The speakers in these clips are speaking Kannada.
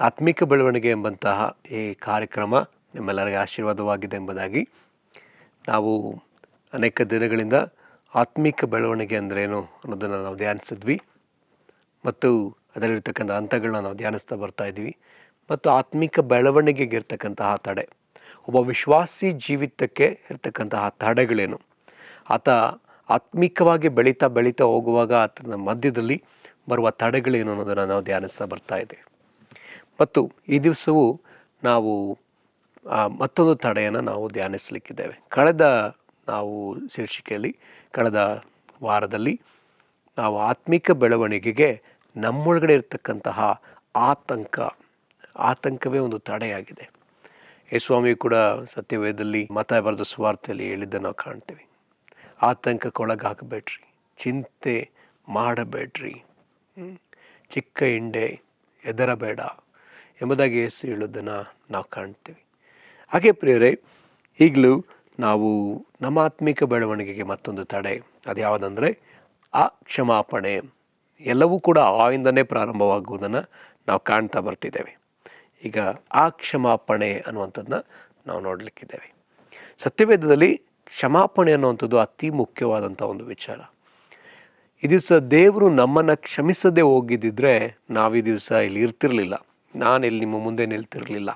ಆತ್ಮಿಕ ಬೆಳವಣಿಗೆ ಎಂಬಂತಹ ಈ ಕಾರ್ಯಕ್ರಮ ನಿಮ್ಮೆಲ್ಲರಿಗೆ ಆಶೀರ್ವಾದವಾಗಿದೆ ಎಂಬುದಾಗಿ ನಾವು ಅನೇಕ ದಿನಗಳಿಂದ ಆತ್ಮಿಕ ಬೆಳವಣಿಗೆ ಅಂದ್ರೇನು ಅನ್ನೋದನ್ನು ನಾವು ಧ್ಯಾನಿಸಿದ್ವಿ ಮತ್ತು ಅದರಲ್ಲಿರ್ತಕ್ಕಂಥ ಹಂತಗಳನ್ನ ನಾವು ಧ್ಯಾನಿಸ್ತಾ ಬರ್ತಾ ಇದ್ವಿ. ಮತ್ತು ಆತ್ಮಿಕ ಬೆಳವಣಿಗೆಗೆ ಇರ್ತಕ್ಕಂತಹ ತಡೆ, ಒಬ್ಬ ವಿಶ್ವಾಸಿ ಜೀವಿತಕ್ಕೆ ಇರ್ತಕ್ಕಂತಹ ತಡೆಗಳೇನು, ಆತ ಆತ್ಮಿಕವಾಗಿ ಬೆಳೀತಾ ಬೆಳೀತಾ ಹೋಗುವಾಗ ಆತನ ಮಧ್ಯದಲ್ಲಿ ಬರುವ ತಡೆಗಳೇನು ಅನ್ನೋದನ್ನು ನಾವು ಧ್ಯಾನಿಸ್ತಾ ಬರ್ತಾ ಇದ್ದೇವೆ. ಮತ್ತು ಈ ದಿವಸವೂ ನಾವು ಮತ್ತೊಂದು ತಡೆಯನ್ನು ನಾವು ಧ್ಯಾನಿಸಲಿಕ್ಕಿದ್ದೇವೆ. ನಾವು ಶೀರ್ಷಿಕೆಯಲ್ಲಿ ಕಳೆದ ವಾರದಲ್ಲಿ ನಾವು ಆತ್ಮಿಕ ಬೆಳವಣಿಗೆಗೆ ನಮ್ಮೊಳಗಡೆ ಇರತಕ್ಕಂತಹ ಆತಂಕವೇ ಒಂದು ತಡೆಯಾಗಿದೆ. ಯೇಸುಸ್ವಾಮಿ ಕೂಡ ಸತ್ಯವೇದದಲ್ಲಿ ಮತ್ತಾಯ ಬರೆದ ಸುವಾರ್ತೆಯಲ್ಲಿ ಹೇಳಿದ್ದನ್ನು ನಾವು ಕಾಣ್ತೀವಿ. ಆತಂಕಕ್ಕೊಳಗಾಗಬೇಡ್ರಿ, ಚಿಂತೆ ಮಾಡಬೇಡ್ರಿ, ಚಿಕ್ಕ ಹಿಂಡೆ ಹೆದರಬೇಡ ಎಂಬುದಾಗಿ ಯೇಸು ಹೇಳೋದನ್ನು ನಾವು ಕಾಣ್ತೀವಿ. ಹಾಗೆ ಪ್ರಿಯರೇ, ಈಗಲೂ ನಾವು ನಮ್ಮ ಆತ್ಮಿಕ ಬೆಳವಣಿಗೆಗೆ ಮತ್ತೊಂದು ತಡೆ, ಅದು ಯಾವುದಂದರೆ ಕ್ಷಮಾಪಣೆ. ಎಲ್ಲವೂ ಕೂಡ ಆಯಿಂದನೇ ಪ್ರಾರಂಭವಾಗುವುದನ್ನು ನಾವು ಕಾಣ್ತಾ ಬರ್ತಿದ್ದೇವೆ. ಈಗ ಕ್ಷಮಾಪಣೆ ಅನ್ನುವಂಥದ್ದನ್ನ ನಾವು ನೋಡಲಿಕ್ಕಿದ್ದೇವೆ. ಸತ್ಯವೇದದಲ್ಲಿ ಕ್ಷಮಾಪಣೆ ಅನ್ನುವಂಥದ್ದು ಅತಿ ಮುಖ್ಯವಾದಂಥ ಒಂದು ವಿಚಾರ. ಈ ದಿವಸ ದೇವರು ನಮ್ಮನ್ನು ಕ್ಷಮಿಸದೆ ಹೋಗಿದ್ದಿದ್ರೆ ನಾವು ಈ ದಿವಸ ಇಲ್ಲಿ ಇರ್ತಿರಲಿಲ್ಲ. ನಾನಿಲ್ಲಿ ನಿಮ್ಮ ಮುಂದೆ ನಿಲ್ತಿರಲಿಲ್ಲ.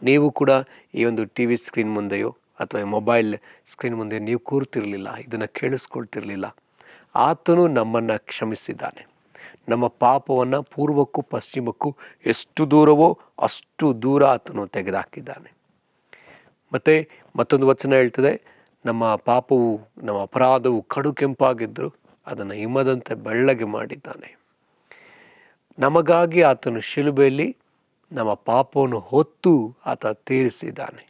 ನೀವು ಕೂಡ ಈ ಒಂದು ಟಿ ವಿ ಸ್ಕ್ರೀನ್ ಮುಂದೆಯೋ ಅಥವಾ ಮೊಬೈಲ್ ಸ್ಕ್ರೀನ್ ಮುಂದೆ ನೀವು ಕೂರ್ತಿರಲಿಲ್ಲ, ಇದನ್ನು ಕೇಳಿಸ್ಕೊಳ್ತಿರಲಿಲ್ಲ. ಆತನು ನಮ್ಮನ್ನು ಕ್ಷಮಿಸಿದ್ದಾನೆ. ನಮ್ಮ ಪಾಪವನ್ನು ಪೂರ್ವಕ್ಕೂ ಪಶ್ಚಿಮಕ್ಕೂ ಎಷ್ಟು ದೂರವೋ ಅಷ್ಟು ದೂರ ಆತನು ತೆಗೆದುಹಾಕಿದ್ದಾನೆ. ಮತ್ತು ಮತ್ತೊಂದು ವಚನ ಹೇಳ್ತದೆ, ನಮ್ಮ ಪಾಪವು, ನಮ್ಮ ಅಪರಾಧವು ಕಡು ಕೆಂಪಾಗಿದ್ದರೂ ಅದನ್ನು ಹಿಮದಂತೆ ಬೆಳ್ಳಗೆ ಮಾಡಿದ್ದಾನೆ. ನಮಗಾಗಿ ಆತನು ಶಿಲುಬೆಯಲ್ಲಿ ನಮ್ಮ ಪಾಪವನ್ನು ಹೊತ್ತು ಆತ ತೀರಿಸಿದ್ದಾನೆ.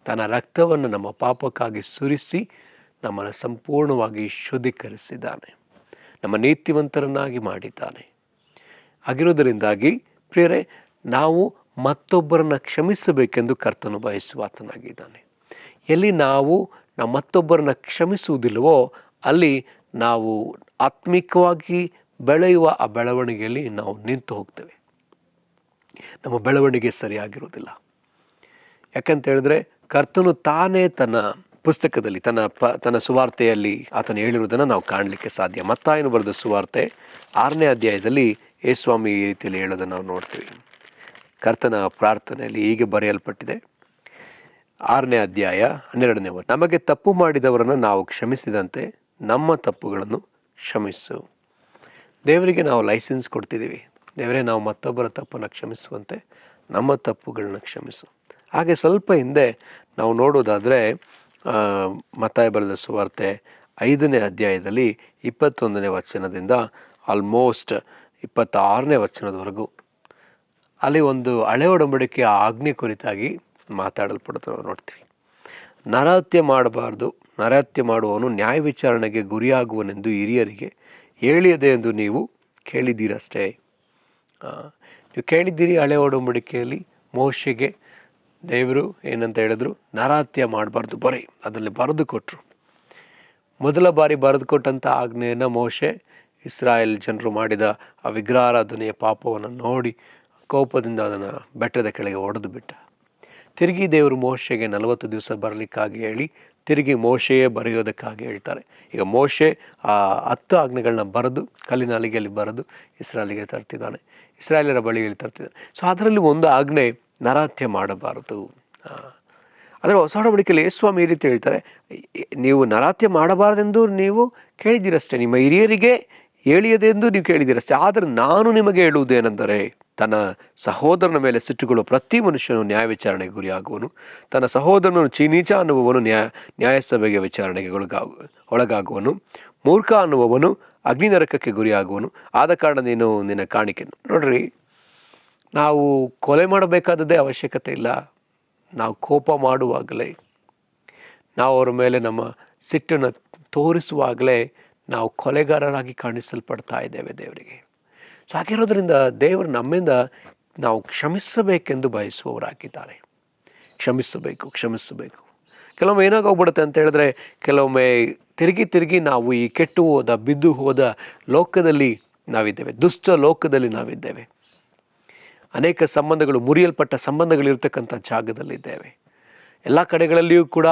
ತನ್ನ ರಕ್ತವನ್ನು ನಮ್ಮ ಪಾಪಕ್ಕಾಗಿ ಸುರಿಸಿ ನಮ್ಮನ್ನು ಸಂಪೂರ್ಣವಾಗಿ ಶುದ್ಧೀಕರಿಸಿದ್ದಾನೆ, ನಮ್ಮ ನೀತಿವಂತರನ್ನಾಗಿ ಮಾಡಿದ್ದಾನೆ. ಆಗಿರೋದರಿಂದಾಗಿ ಪ್ರಿಯರೇ, ನಾವು ಮತ್ತೊಬ್ಬರನ್ನು ಕ್ಷಮಿಸಬೇಕೆಂದು ಕರ್ತನು ಬಯಸುವಾತನಾಗಿದ್ದಾನೆ. ಎಲ್ಲಿ ನಾವು ಮತ್ತೊಬ್ಬರನ್ನು ಕ್ಷಮಿಸುವುದಿಲ್ಲವೋ ಅಲ್ಲಿ ನಾವು ಆತ್ಮಿಕವಾಗಿ ಬೆಳೆಯುವ ಆ ಬೆಳವಣಿಗೆಯಲ್ಲಿ ನಾವು ನಿಂತು ಹೋಗ್ತೇವೆ. ನಮ್ಮ ಬೆಳವಣಿಗೆ ಸರಿಯಾಗಿರುವುದಿಲ್ಲ. ಯಾಕಂತ ಹೇಳಿದ್ರೆ ಕರ್ತನು ತಾನೇ ತನ್ನ ಪುಸ್ತಕದಲ್ಲಿ ತನ್ನ ಸುವಾರ್ತೆಯಲ್ಲಿ ಆತನು ಹೇಳಿರುವುದನ್ನು ನಾವು ಕಾಣಲಿಕ್ಕೆ ಸಾಧ್ಯ. ಮತ್ತಾಯನು ಬರೆದ ಸುವಾರ್ತೆ 6ನೇ ಅಧ್ಯಾಯದಲ್ಲಿ ಯೇಸುಸ್ವಾಮಿ ಈ ರೀತಿಯಲ್ಲಿ ಹೇಳೋದನ್ನು ನಾವು ನೋಡ್ತೀವಿ. ಕರ್ತನ ಪ್ರಾರ್ಥನೆಯಲ್ಲಿ ಹೀಗೆ ಬರೆಯಲ್ಪಟ್ಟಿದೆ, 6ನೇ ಅಧ್ಯಾಯ 12ನೇ ವಚನ, ನಮಗೆ ತಪ್ಪು ಮಾಡಿದವರನ್ನು ನಾವು ಕ್ಷಮಿಸಿದಂತೆ ನಮ್ಮ ತಪ್ಪುಗಳನ್ನು ಕ್ಷಮಿಸು. ದೇವರಿಗೆ ನಾವು ಲೈಸೆನ್ಸ್ ಕೊಡ್ತಿದ್ದೀವಿ. ದೇವರೇ, ನಾವು ಮತ್ತೊಬ್ಬರ ತಪ್ಪನ್ನು ಕ್ಷಮಿಸುವಂತೆ ನಮ್ಮ ತಪ್ಪುಗಳನ್ನ ಕ್ಷಮಿಸು. ಹಾಗೆ ಸ್ವಲ್ಪ ಹಿಂದೆ ನಾವು ನೋಡೋದಾದರೆ ಮತ್ತಾಯ ಬರೆದ ಸುವಾರ್ತೆ 5ನೇ ಅಧ್ಯಾಯದಲ್ಲಿ 21ನೇ ವಚನದಿಂದ ಆಲ್ಮೋಸ್ಟ್ 26ನೇ ವಚನದವರೆಗೂ ಅಲ್ಲಿ ಒಂದು ಹಳೆ ಒಡಂಬಡಿಕೆಯ ಆಜ್ಞೆ ಕುರಿತಾಗಿ ಮಾತಾಡಲ್ಪಡುತ್ತೆ ನೋಡ್ತೀವಿ. ನರಹತ್ಯೆ ಮಾಡಬಾರ್ದು, ನರಹತ್ಯೆ ಮಾಡುವವನು ನ್ಯಾಯ ವಿಚಾರಣೆಗೆ ಗುರಿಯಾಗುವನೆಂದು ಹಿರಿಯರಿಗೆ ಹೇಳಿಯದೆ ಎಂದು ನೀವು ಕೇಳಿದ್ದೀರಷ್ಟೇ. ನೀವು ಕೇಳಿದ್ದೀರಿ, ಹಳೆ ಒಡಂಬಡಿಕೆಯಲ್ಲಿ ಮೋಶೆಗೆ ದೇವರು ಏನಂತ ಹೇಳಿದ್ರು, ನರಹತ್ಯೆ ಮಾಡಬಾರ್ದು, ಬರೀ ಅದರಲ್ಲಿ ಬರೆದು ಕೊಟ್ಟರು. ಮೊದಲ ಬಾರಿ ಬರೆದು ಕೊಟ್ಟಂಥ ಆಜ್ಞೆಯನ್ನು ಮೋಶೆ ಇಸ್ರಾಯೇಲ್ ಜನರು ಮಾಡಿದ ಆ ವಿಗ್ರಹಾರಾಧನೆಯ ಪಾಪವನ್ನು ನೋಡಿ ಕೋಪದಿಂದ ಅದನ್ನು ಬೆಟ್ಟದ ಕೆಳಗೆ ಒಡೆದು ಬಿಟ್ಟ. ತಿರುಗಿ ದೇವರು ಮೋಶೆಗೆ 40 ದಿವಸ ಬರಲಿಕ್ಕಾಗಿ ಹೇಳಿ ತಿರುಗಿ ಮೋಶೆಯೇ ಬರೆಯೋದಕ್ಕಾಗಿ ಹೇಳ್ತಾರೆ. ಈಗ ಮೋಶೆ ಆ 10 ಆಜ್ಞೆಗಳನ್ನ ಬರೆದು ಕಲ್ಲಿನ ಅಲಿಗೆಯಲ್ಲಿ ಬರೆದು ಇಸ್ರಾಯೇಲಿಗೆ ತರ್ತಿದ್ದಾನೆ, ಇಸ್ರಾಯೇಲರ ಬಳಿಯಲ್ಲಿ ತರ್ತಿದ್ದಾನೆ. ಸೊ ಅದರಲ್ಲಿ ಒಂದು ಆಜ್ಞೆ, ನರಹತ್ಯೆ ಮಾಡಬಾರದು. ಅದರ ಹೊಸ ಒಡಂಬಡಿಕೆಯಲ್ಲಿ ಯೇಸುಸ್ವಾಮಿ ಈ ರೀತಿ ಹೇಳ್ತಾರೆ, ನೀವು ನರಹತ್ಯೆ ಮಾಡಬಾರದೆಂದು ನೀವು ಕೇಳಿದ್ದೀರಷ್ಟೇ, ನಿಮ್ಮ ಹಿರಿಯರಿಗೆ ಹೇಳಿಯದೆಂದು ನೀವು ಕೇಳಿದ್ದೀರಷ್ಟೇ. ಆದರೆ ನಾನು ನಿಮಗೆ ಹೇಳುವುದೇನೆಂದರೆ, ತನ್ನ ಸಹೋದರನ ಮೇಲೆ ಸಿಟ್ಟುಕೊಳ್ಳುವ ಪ್ರತಿ ಮನುಷ್ಯನು ನ್ಯಾಯ ವಿಚಾರಣೆಗೆ ಗುರಿಯಾಗುವನು, ತನ್ನ ಸಹೋದರನು ನೀಚ ಅನ್ನುವವನು ನ್ಯಾಯಸಭೆಗೆ ವಿಚಾರಣೆಗೆ ಒಳಗಾಗುವನು, ಮೂರ್ಖ ಅನ್ನುವವನು ಅಗ್ನಿ ನರಕಕ್ಕೆ ಗುರಿಯಾಗುವನು. ಆದ ಕಾರಣ ನೀನು ನಿನ್ನ ಕಾಣಿಕೆ. ನೋಡ್ರಿ, ನಾವು ಕೊಲೆ ಮಾಡಬೇಕಾದದ್ದೇ ಅವಶ್ಯಕತೆ ಇಲ್ಲ. ನಾವು ಕೋಪ ಮಾಡುವಾಗಲೇ, ನಾವು ಅವರ ಮೇಲೆ ನಮ್ಮ ಸಿಟ್ಟನ್ನು ತೋರಿಸುವಾಗಲೇ ನಾವು ಕೊಲೆಗಾರರಾಗಿ ಕಾಣಿಸಲ್ಪಡ್ತಾ ಇದ್ದೇವೆ ದೇವರಿಗೆ. ಸೊ ಹಾಗಿರೋದ್ರಿಂದ ದೇವರು ನಮ್ಮಿಂದ ನಾವು ಕ್ಷಮಿಸಬೇಕೆಂದು ಬಯಸುವವರಾಗಿದ್ದಾರೆ. ಕ್ಷಮಿಸಬೇಕು. ಕೆಲವೊಮ್ಮೆ ಏನಾಗೋಗ್ಬಿಡುತ್ತೆ ಅಂತ ಹೇಳಿದ್ರೆ, ಕೆಲವೊಮ್ಮೆ ತಿರುಗಿ ನಾವು ಈ ಕೆಟ್ಟು ಹೋದ ಬಿದ್ದು ಹೋದ ಲೋಕದಲ್ಲಿ ನಾವಿದ್ದೇವೆ, ದುಷ್ಟ ಲೋಕದಲ್ಲಿ ನಾವಿದ್ದೇವೆ. ಅನೇಕ ಸಂಬಂಧಗಳು, ಮುರಿಯಲ್ಪಟ್ಟ ಸಂಬಂಧಗಳಿರ್ತಕ್ಕಂಥ ಜಾಗದಲ್ಲಿದ್ದೇವೆ. ಎಲ್ಲ ಕಡೆಗಳಲ್ಲಿಯೂ ಕೂಡ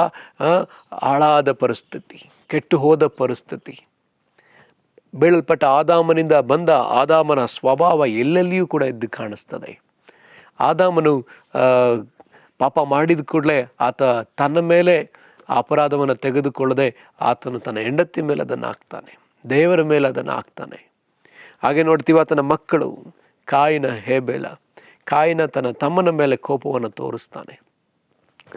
ಹಾಳಾದ ಪರಿಸ್ಥಿತಿ, ಕೆಟ್ಟು ಹೋದ ಪರಿಸ್ಥಿತಿ, ಬೀಳಲ್ಪಟ್ಟ ಆದಾಮನಿಂದ ಬಂದ ಆದಾಮನ ಸ್ವಭಾವ ಎಲ್ಲೆಲ್ಲಿಯೂ ಕೂಡ ಎದ್ದು ಕಾಣಿಸ್ತದೆ. ಆದಾಮನು ಪಾಪ ಮಾಡಿದ ಕೂಡಲೇ ಆತ ತನ್ನ ಮೇಲೆ ಅಪರಾಧವನ್ನು ತೆಗೆದುಕೊಳ್ಳದೆ ಆತನು ತನ್ನ ಹೆಂಡತಿ ಮೇಲೆ ಅದನ್ನು ಹಾಕ್ತಾನೆ, ದೇವರ ಮೇಲೆ ಅದನ್ನು ಹಾಕ್ತಾನೆ. ಹಾಗೆ ನೋಡ್ತೀವಿ ಆತನ ಮಕ್ಕಳು ಕಾಯಿನ ಹೇಬೇಲ, ಕಾಯಿನ ತನ್ನ ತಮ್ಮನ ಮೇಲೆ ಕೋಪವನ್ನು ತೋರಿಸ್ತಾನೆ,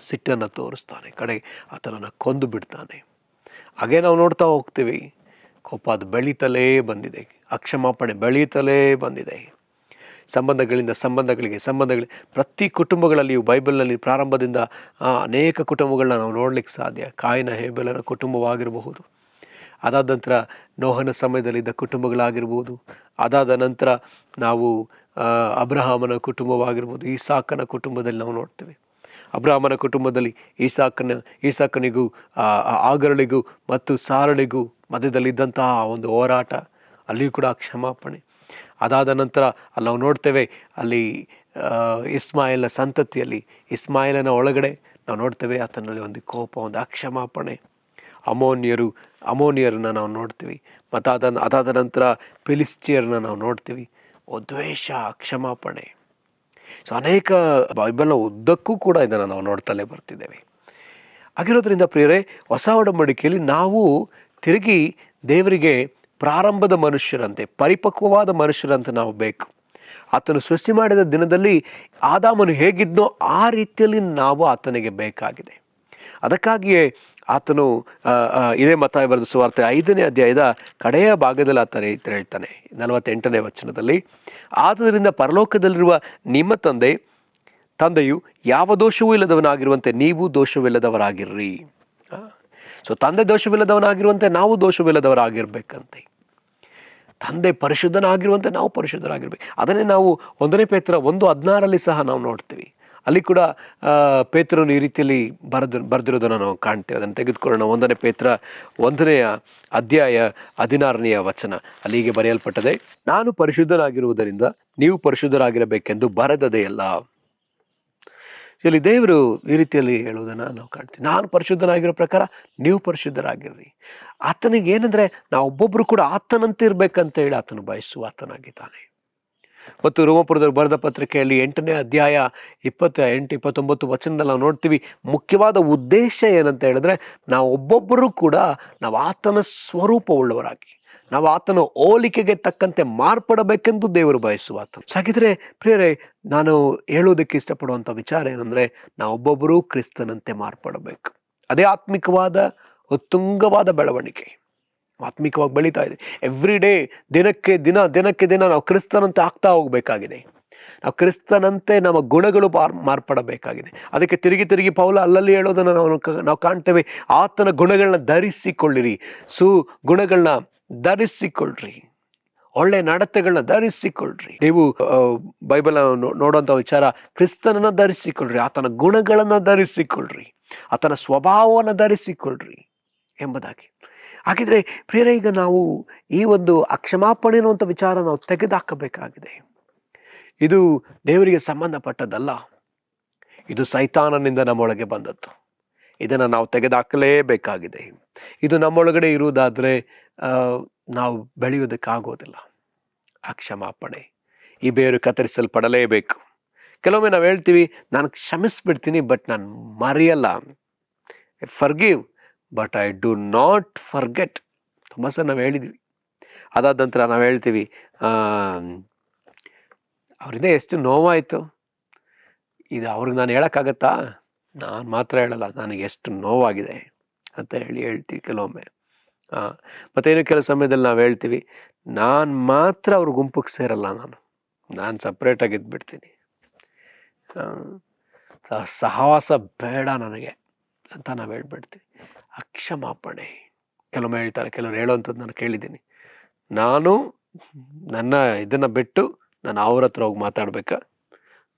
ಸಿಟ್ಟನ್ನು ತೋರಿಸ್ತಾನೆ, ಕಡೆಗೆ ಆತನನ್ನು ಕೊಂದು ಬಿಡ್ತಾನೆ. ಹಾಗೆ ನಾವು ನೋಡ್ತಾ ಹೋಗ್ತೀವಿ, ಕೋಪ ಅದು ಬೆಳೀತಲೇ ಬಂದಿದೆ, ಅಕ್ಷಮಾಪಣೆ ಬೆಳೀತಲೇ ಬಂದಿದೆ. ಸಂಬಂಧಗಳಿಂದ ಸಂಬಂಧಗಳಿಗೆ ಪ್ರತಿ ಕುಟುಂಬಗಳಲ್ಲಿಯೂ ಬೈಬಲ್ನಲ್ಲಿ ಪ್ರಾರಂಭದಿಂದ ಅನೇಕ ಕುಟುಂಬಗಳನ್ನ ನಾವು ನೋಡ್ಲಿಕ್ಕೆ ಸಾಧ್ಯ. ಕಾಯಿನ ಹೇಬೆಲನ ಕುಟುಂಬವಾಗಿರಬಹುದು, ಅದಾದ ನಂತರ ನೋಹನ ಸಮಯದಲ್ಲಿದ್ದ ಕುಟುಂಬಗಳಾಗಿರ್ಬೋದು, ಅದಾದ ನಂತರ ನಾವು ಅಬ್ರಹಾಮನ ಕುಟುಂಬವಾಗಿರ್ಬೋದು, ಈಸಾಕನ ಕುಟುಂಬದಲ್ಲಿ ನಾವು ನೋಡ್ತೀವಿ. ಅಬ್ರಹಾಮನ ಕುಟುಂಬದಲ್ಲಿ ಈಸಾಕನಿಗೂ ಆಗರಳಿಗೂ ಮತ್ತು ಸಾರಳಿಗೂ ಮಧ್ಯದಲ್ಲಿದ್ದಂತಹ ಒಂದು ಹೋರಾಟ, ಅಲ್ಲಿಯೂ ಕೂಡ ಕ್ಷಮಾಪಣೆ. ಅದಾದ ನಂತರ ಅಲ್ಲಿ ನಾವು ನೋಡ್ತೇವೆ, ಅಲ್ಲಿ ಇಸ್ಮಾಯಿಲ್ನ ಸಂತತಿಯಲ್ಲಿ ಇಸ್ಮಾಯಿಲನ ಒಳಗಡೆ ನಾವು ನೋಡ್ತೇವೆ ಆತನಲ್ಲಿ ಒಂದು ಕೋಪ, ಒಂದು ಅಕ್ಷಮಾಪಣೆ. ಅಮೋನಿಯರನ್ನ ನಾವು ನೋಡ್ತೀವಿ, ಮತ್ತು ಅದಾದ ನಂತರ ಫಿಲಿಸ್ಟಿಯರನ್ನ ನಾವು ನೋಡ್ತೀವಿ, ದ್ವೇಷ, ಅಕ್ಷಮಾಪಣೆ. ಸೊ ಅನೇಕ ಬೈಬಲ್ನ ಉದ್ದಕ್ಕೂ ಕೂಡ ಇದನ್ನು ನಾವು ನೋಡ್ತಲೇ ಬರ್ತಿದ್ದೇವೆ. ಹಾಗಿರೋದ್ರಿಂದ ಪ್ರಿಯರೇ, ಹೊಸ ಒಡಂಬಡಿಕೆಯಲ್ಲಿ ನಾವು ತಿರುಗಿ ದೇವರಿಗೆ ಪ್ರಾರಂಭದ ಮನುಷ್ಯರಂತೆ, ಪರಿಪಕ್ವವಾದ ಮನುಷ್ಯರಂತೆ ನಾವು ಬೇಕು. ಆತನು ಸೃಷ್ಟಿ ಮಾಡಿದ ದಿನದಲ್ಲಿ ಆದಾಮನು ಹೇಗಿದ್ನೋ ಆ ರೀತಿಯಲ್ಲಿ ನಾವು ಆತನಿಗೆ ಬೇಕಾಗಿದೆ. ಅದಕ್ಕಾಗಿಯೇ ಆತನು ಇದೇ ಮತ್ತಾಯ ಬರೆದ ಸುವಾರ್ತೆ 5ನೇ ಅಧ್ಯಾಯದ ಕಡೆಯ ಭಾಗದಲ್ಲಿ ಆತ ಹೇಳ್ತಾನೆ, 48ನೇ ವಚನದಲ್ಲಿ, ಆದುದರಿಂದ ಪರಲೋಕದಲ್ಲಿರುವ ನಿಮ್ಮ ತಂದೆಯು ಯಾವ ದೋಷವೂ ಇಲ್ಲದವನಾಗಿರುವಂತೆ ನೀವು ದೋಷವಿಲ್ಲದವರಾಗಿರ್ರಿ. ಸೊ ತಂದೆ ದೋಷವಿಲ್ಲದವನಾಗಿರುವಂತೆ ನಾವು ದೋಷವಿಲ್ಲದವರಾಗಿರ್ಬೇಕಂತೆ. ತಂದೆ ಪರಿಶುದ್ಧನಾಗಿರುವಂತೆ ನಾವು ಪರಿಶುದ್ಧರಾಗಿರ್ಬೇಕು. ಅದನ್ನೇ ನಾವು 1ನೇ ಪೇತ್ರ 1:16 ಸಹ ನಾವು ನೋಡ್ತೀವಿ. ಅಲ್ಲಿ ಕೂಡ ಪೇತ್ರನು ಈ ರೀತಿಯಲ್ಲಿ ಬರೆದಿರೋದನ್ನು ನಾವು ಕಾಣ್ತೇವೆ. ಅದನ್ನು ತೆಗೆದುಕೊಳ್ಳೋಣ. 1ನೇ ಪೇತ್ರ 1ನೇ ಅಧ್ಯಾಯ 16ನೇ ವಚನ. ಅಲ್ಲಿಗೆ ಬರೆಯಲ್ಪಟ್ಟದೆ, ನಾನು ಪರಿಶುದ್ಧನಾಗಿರುವುದರಿಂದ ನೀವು ಪರಿಶುದ್ಧರಾಗಿರಬೇಕೆಂದು ಬರೆದದೇ ಅಲ್ಲ. ಇಲ್ಲಿ ದೇವರು ಈ ರೀತಿಯಲ್ಲಿ ಹೇಳುವುದನ್ನು ನಾವು ಕಾಣ್ತೀವಿ. ನಾನು ಪರಿಶುದ್ಧನಾಗಿರೋ ಪ್ರಕಾರ ನೀವು ಪರಿಶುದ್ಧರಾಗಿರ್ರಿ. ಆತನಿಗೆ ಏನಂದ್ರೆ ನಾವು ಒಬ್ಬೊಬ್ರು ಕೂಡ ಆತನಂತೆ ಇರ್ಬೇಕಂತ ಹೇಳಿ ಆತನು ಬಯಸುವ ಆತನಾಗಿದ್ದಾನೆ. ಮತ್ತು ರೋಮಪುರದವರು ಬರೆದ ಪತ್ರಿಕೆಯಲ್ಲಿ 8ನೇ ಅಧ್ಯಾಯ 28-29 ವಚನದಲ್ಲಿ ನಾವು ನೋಡ್ತೀವಿ, ಮುಖ್ಯವಾದ ಉದ್ದೇಶ ಏನಂತ ಹೇಳಿದ್ರೆ, ನಾವು ಒಬ್ಬೊಬ್ಬರು ಕೂಡ ನಾವು ಆತನ ಸ್ವರೂಪವುಳ್ಳವರಾಗಿ, ನಾವು ಆತನ ಹೋಲಿಕೆಗೆ ತಕ್ಕಂತೆ ಮಾರ್ಪಡಬೇಕೆಂದು ದೇವರು ಬಯಸುವ ಆತ. ಹಾಗಿದ್ರೆ ಪ್ರಿಯರೇ, ನಾನು ಹೇಳುವುದಕ್ಕೆ ಇಷ್ಟಪಡುವಂಥ ವಿಚಾರ ಏನಂದ್ರೆ, ನಾವು ಒಬ್ಬೊಬ್ಬರೂ ಕ್ರಿಸ್ತನಂತೆ ಮಾರ್ಪಡಬೇಕು. ಅದೇ ಆತ್ಮಿಕವಾದ ಉತ್ತುಂಗವಾದ ಬೆಳವಣಿಗೆ. ಆತ್ಮಿಕವಾಗಿ ಬೆಳೀತಾ ಇದೆ. ಎವ್ರಿ ಡೇ, ದಿನಕ್ಕೆ ದಿನ ನಾವು ಕ್ರಿಸ್ತನಂತೆ ಆಗ್ತಾ ಹೋಗ್ಬೇಕಾಗಿದೆ. ನಾವು ಕ್ರಿಸ್ತನಂತೆ ನಮ್ಮ ಗುಣಗಳು ಮಾರ್ಪಡಬೇಕಾಗಿದೆ. ಅದಕ್ಕೆ ತಿರುಗಿ ಪೌಲ ಅಲ್ಲಲ್ಲಿ ಹೇಳೋದನ್ನು ನಾವು ಕಾಣ್ತೇವೆ, ಆತನ ಗುಣಗಳನ್ನ ಧರಿಸಿಕೊಳ್ಳಿರಿ, ಗುಣಗಳನ್ನ ಧರಿಸಿಕೊಳ್ಳ್ರಿ, ಒಳ್ಳೆ ನಡತೆಗಳನ್ನ ಧರಿಸಿಕೊಳ್ಳ್ರಿ. ನೀವು ಬೈಬಲ್ ನೋಡುವಂಥ ವಿಚಾರ, ಕ್ರಿಸ್ತನನ್ನ ಧರಿಸಿಕೊಳ್ಳ್ರಿ, ಆತನ ಗುಣಗಳನ್ನ ಧರಿಸಿಕೊಳ್ಳ್ರಿ, ಆತನ ಸ್ವಭಾವವನ್ನು ಧರಿಸಿಕೊಳ್ಳ್ರಿ ಎಂಬುದಾಗಿ. ಹಾಗಿದ್ರೆ ಪ್ರಿಯರೇ, ಈಗ ನಾವು ಈ ಒಂದು ಅಕ್ಷಮಾಪಣೆ ಅನ್ನುವಂಥ ವಿಚಾರ ನಾವು ತೆಗೆದುಹಾಕಬೇಕಾಗಿದೆ. ಇದು ದೇವರಿಗೆ ಸಂಬಂಧಪಟ್ಟದ್ದಲ್ಲ, ಇದು ಸೈತಾನನಿಂದ ನಮ್ಮೊಳಗೆ ಬಂದದ್ದು. ಇದನ್ನು ನಾವು ತೆಗೆದುಹಾಕಲೇಬೇಕಾಗಿದೆ. ಇದು ನಮ್ಮೊಳಗಡೆ ಇರುವುದಾದರೆ ನಾವು ಬೆಳೆಯುವುದಕ್ಕಾಗೋದಿಲ್ಲ. ಅಕ್ಷಮಾಪಣೆ, ಈ ಬೇರು ಕತ್ತರಿಸಲ್ಪಡಲೇಬೇಕು. ಕೆಲವೊಮ್ಮೆ ನಾವು ಹೇಳ್ತೀವಿ, ನಾನು ಕ್ಷಮಿಸ್ಬಿಡ್ತೀನಿ, ಬಟ್ ನಾನು ಮರೆಯಲ್ಲ. Forgive but I do not forget. ತುಂಬ ಸಲ ನಾವು ಹೇಳಿದ್ವಿ. ಅದಾದ ನಂತರ ನಾವು ಹೇಳ್ತೀವಿ, ಅವರಿಂದ ಎಷ್ಟು ನೋವಾಯಿತು, ಇದು ಅವ್ರಿಗೆ ನಾನು ಹೇಳೋಕ್ಕಾಗತ್ತಾ? ನಾನು ಮಾತ್ರ ಹೇಳಲ್ಲ, ನನಗೆ ಎಷ್ಟು ನೋವಾಗಿದೆ ಅಂತ ಹೇಳ್ತೀವಿ ಕೆಲವೊಮ್ಮೆ. ಮತ್ತೇನು ಕೆಲವು ಸಮಯದಲ್ಲಿ ನಾವು ಹೇಳ್ತೀವಿ, ನಾನು ಮಾತ್ರ ಅವ್ರ ಗುಂಪಿಗೆ ಸೇರಲ್ಲ, ನಾನು ಸಪ್ರೇಟಾಗಿ ಇದ್ಬಿಡ್ತೀನಿ, ಸಹವಾಸ ಬೇಡ ನನಗೆ ಅಂತ ನಾವು ಹೇಳ್ಬಿಡ್ತೀವಿ. ಅಕ್ಷಮಾಪಣೆ. ಕೆಲವೊಮ್ಮೆ ಹೇಳ್ತಾರೆ, ಕೆಲವರು ಹೇಳೋವಂಥದ್ದು ನಾನು ಕೇಳಿದ್ದೀನಿ, ನಾನು ನನ್ನ ಇದನ್ನು ಬಿಟ್ಟು ನಾನು ಅವ್ರ ಹತ್ರ ಹೋಗಿ ಮಾತಾಡ್ಬೇಕಾ,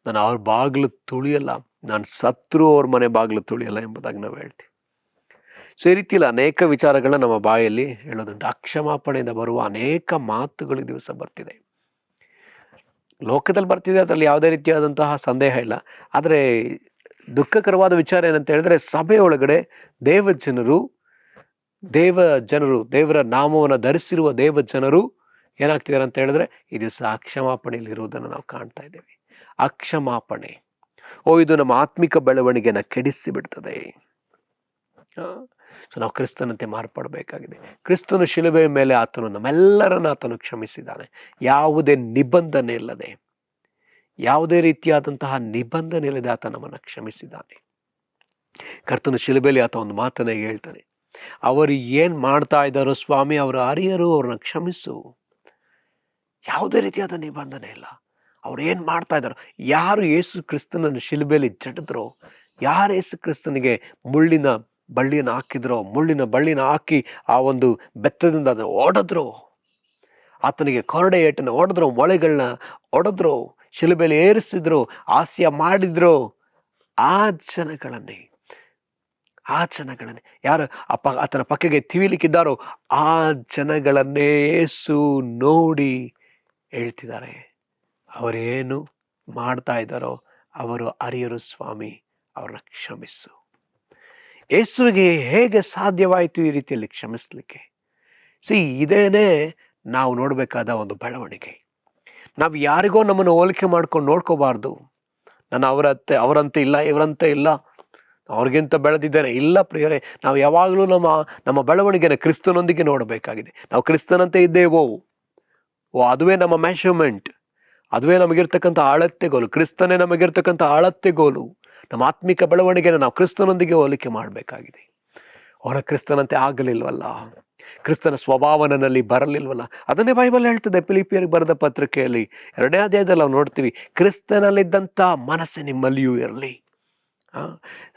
ನಾನು ಅವ್ರ ಬಾಗಿಲು ತುಳಿಯಲ್ಲ, ನಾನು ಸತ್ರು ಅವ್ರ ಮನೆ ಬಾಗಿಲು ತುಳಿಯಲ್ಲ ಎಂಬುದಾಗಿ ನಾವು ಹೇಳ್ತೀವಿ. ಸೊ ಈ ರೀತಿಯಲ್ಲಿ ಅನೇಕ ವಿಚಾರಗಳನ್ನ ನಮ್ಮ ಬಾಯಲ್ಲಿ ಹೇಳೋದುಂಟು. ಅಕ್ಷಮಾಪಣೆಯಿಂದ ಬರುವ ಅನೇಕ ಮಾತುಗಳು ದಿವಸ ಬರ್ತಿದೆ. ಲೋಕದಲ್ಲಿ ಬರ್ತಿದೆ, ಅದರಲ್ಲಿ ಯಾವುದೇ ರೀತಿಯಾದಂತಹ ಸಂದೇಹ ಇಲ್ಲ. ಆದರೆ ದುಃಖಕರವಾದ ವಿಚಾರ ಏನಂತ ಹೇಳಿದ್ರೆ, ಸಭೆಯೊಳಗಡೆ ದೇವರ ನಾಮವನ್ನು ಧರಿಸಿರುವ ದೇವ ಜನರು ಏನಾಗ್ತಿದ್ದಾರೆ ಅಂತ ಹೇಳಿದ್ರೆ, ಈ ದಿವಸ ಅಕ್ಷಮಾಪಣೆಯಲ್ಲಿ ಇರುವುದನ್ನು ನಾವು ಕಾಣ್ತಾ ಇದ್ದೇವೆ. ಅಕ್ಷಮಾಪಣೆ, ಇದು ನಮ್ಮ ಆತ್ಮಿಕ ಬೆಳವಣಿಗೆನ ಕೆಡಿಸಿ ಬಿಡ್ತದೆ. ಸೊ ನಾವು ಕ್ರಿಸ್ತನಂತೆ ಮಾರ್ಪಡಬೇಕಾಗಿದೆ. ಕ್ರಿಸ್ತನು ಶಿಲುಬೆಯ ಮೇಲೆ ಆತನು ನಮ್ಮೆಲ್ಲರನ್ನ ಆತನು ಕ್ಷಮಿಸಿದ್ದಾನೆ, ಯಾವುದೇ ನಿಬಂಧನೆ ಇಲ್ಲದೆ, ಯಾವುದೇ ರೀತಿಯಾದಂತಹ ನಿಬಂಧನೆ ಇಲ್ಲದೆ ಆತ ನಮ್ಮನ್ನು ಕ್ಷಮಿಸಿದ್ದಾನೆ. ಕರ್ತನು ಶಿಲುಬೆಯಲ್ಲಿ ಆತ ಒಂದು ಮಾತನ್ನ ಹೇಳ್ತಾನೆ, ಅವರು ಏನ್ ಮಾಡ್ತಾ ಇದ್ದಾರೋ ಸ್ವಾಮಿ, ಅವರು ಅರಿಯರು, ಅವ್ರನ್ನ ಕ್ಷಮಿಸು. ಯಾವುದೇ ರೀತಿಯಾದ ನಿಬಂಧನೆ ಇಲ್ಲ. ಅವ್ರು ಏನ್ ಮಾಡ್ತಾ ಇದ್ದಾರೋ, ಯಾರು ಯೇಸು ಕ್ರಿಸ್ತನನ್ನು ಶಿಲುಬೆಯಲ್ಲಿ ಜಡಿದ್ರೋ, ಯಾರು ಯೇಸು ಕ್ರಿಸ್ತನಿಗೆ ಮುಳ್ಳಿನ ಬಳ್ಳಿನ ಹಾಕಿ ಆ ಒಂದು ಬೆತ್ತದಿಂದ ಅದನ್ನು ಹೊಡೆದ್ರು, ಆತನಿಗೆ ಕೊರಡೆ ಏಟನ್ನು ಹೊಡೆದ್ರು, ಮೊಳೆಗಳನ್ನ ಹೊಡೆದ್ರು, ಶಿಲುಬೆಯಲ್ಲಿ ಏರಿಸಿದ್ರು, ಹಾಸ್ಯ ಮಾಡಿದ್ರು, ಆ ಜನಗಳನ್ನೇ ಯಾರು ಆತನ ಪಕ್ಕಗೆ ತಿವಿಲಿಕ್ಕಿದ್ದಾರೋ ಆ ಜನಗಳನ್ನೇ ಯೇಸು ನೋಡಿ ಹೇಳ್ತಿದ್ದಾರೆ, ಅವರೇನು ಮಾಡ್ತಾ ಇದ್ದಾರೋ ಅವರು ಅರಿಯರು ಸ್ವಾಮಿ, ಅವ್ರನ್ನ ಕ್ಷಮಿಸು. ಯೇಸುವಿಗೆ ಹೇಗೆ ಸಾಧ್ಯವಾಯಿತು ಈ ರೀತಿಯಲ್ಲಿ ಕ್ಷಮಿಸ್ಲಿಕ್ಕೆ? ಇದೇನೇ ನಾವು ನೋಡಬೇಕಾದ ಒಂದು ಬೆಳವಣಿಗೆ. ನಾವು ಯಾರಿಗೋ ನಮ್ಮನ್ನು ಹೋಲಿಕೆ ಮಾಡ್ಕೊಂಡು ನೋಡ್ಕೋಬಾರ್ದು. ನಾನು ಅವರಂತೆ ಇಲ್ಲ, ಇವರಂತೆ ಇಲ್ಲ, ಅವ್ರಿಗಿಂತ ಬೆಳೆದಿದ್ದೇನೆ ಇಲ್ಲ. ಪ್ರಿಯರೇ, ನಾವು ಯಾವಾಗಲೂ ನಮ್ಮ ಬೆಳವಣಿಗೆನ ಕ್ರಿಸ್ತನೊಂದಿಗೆ ನೋಡಬೇಕಾಗಿದೆ. ನಾವು ಕ್ರಿಸ್ತನಂತೆ ಇದ್ದೇವೋ, ಅದುವೇ ನಮ್ಮ ಮೆಷರ್ಮೆಂಟ್, ಅದುವೇ ನಮಗಿರ್ತಕ್ಕಂಥ ಅಳತೆಗೋಲು. ಕ್ರಿಸ್ತನೇ ನಮಗಿರ್ತಕ್ಕಂಥ ಅಳತೆಗೋಲು. ನಮ್ಮ ಆತ್ಮಿಕ ಬೆಳವಣಿಗೆನ ನಾವು ಕ್ರಿಸ್ತನೊಂದಿಗೆ ಹೋಲಿಕೆ ಮಾಡಬೇಕಾಗಿದೆ. ಅವರ ಕ್ರಿಸ್ತನಂತೆ ಆಗಲಿಲ್ವಲ್ಲ, ಕ್ರಿಸ್ತನ ಸ್ವಭಾವ ನನ್ನಲ್ಲಿ ಬರಲಿಲ್ವಲ್ಲ. ಅದನ್ನೇ ಬೈಬಲ್ ಹೇಳ್ತದೆ ಫಿಲಿಪಿಯರಿಗೆ ಬರೆದ ಪತ್ರಿಕೆಯಲ್ಲಿ 2ನೇ ಅಧ್ಯಾಯದಲ್ಲಿ ನಾವು ನೋಡ್ತೀವಿ, ಕ್ರಿಸ್ತನಲ್ಲಿದ್ದಂಥ ಮನಸ್ಸು ನಿಮ್ಮಲ್ಲಿಯೂ ಇರಲಿ.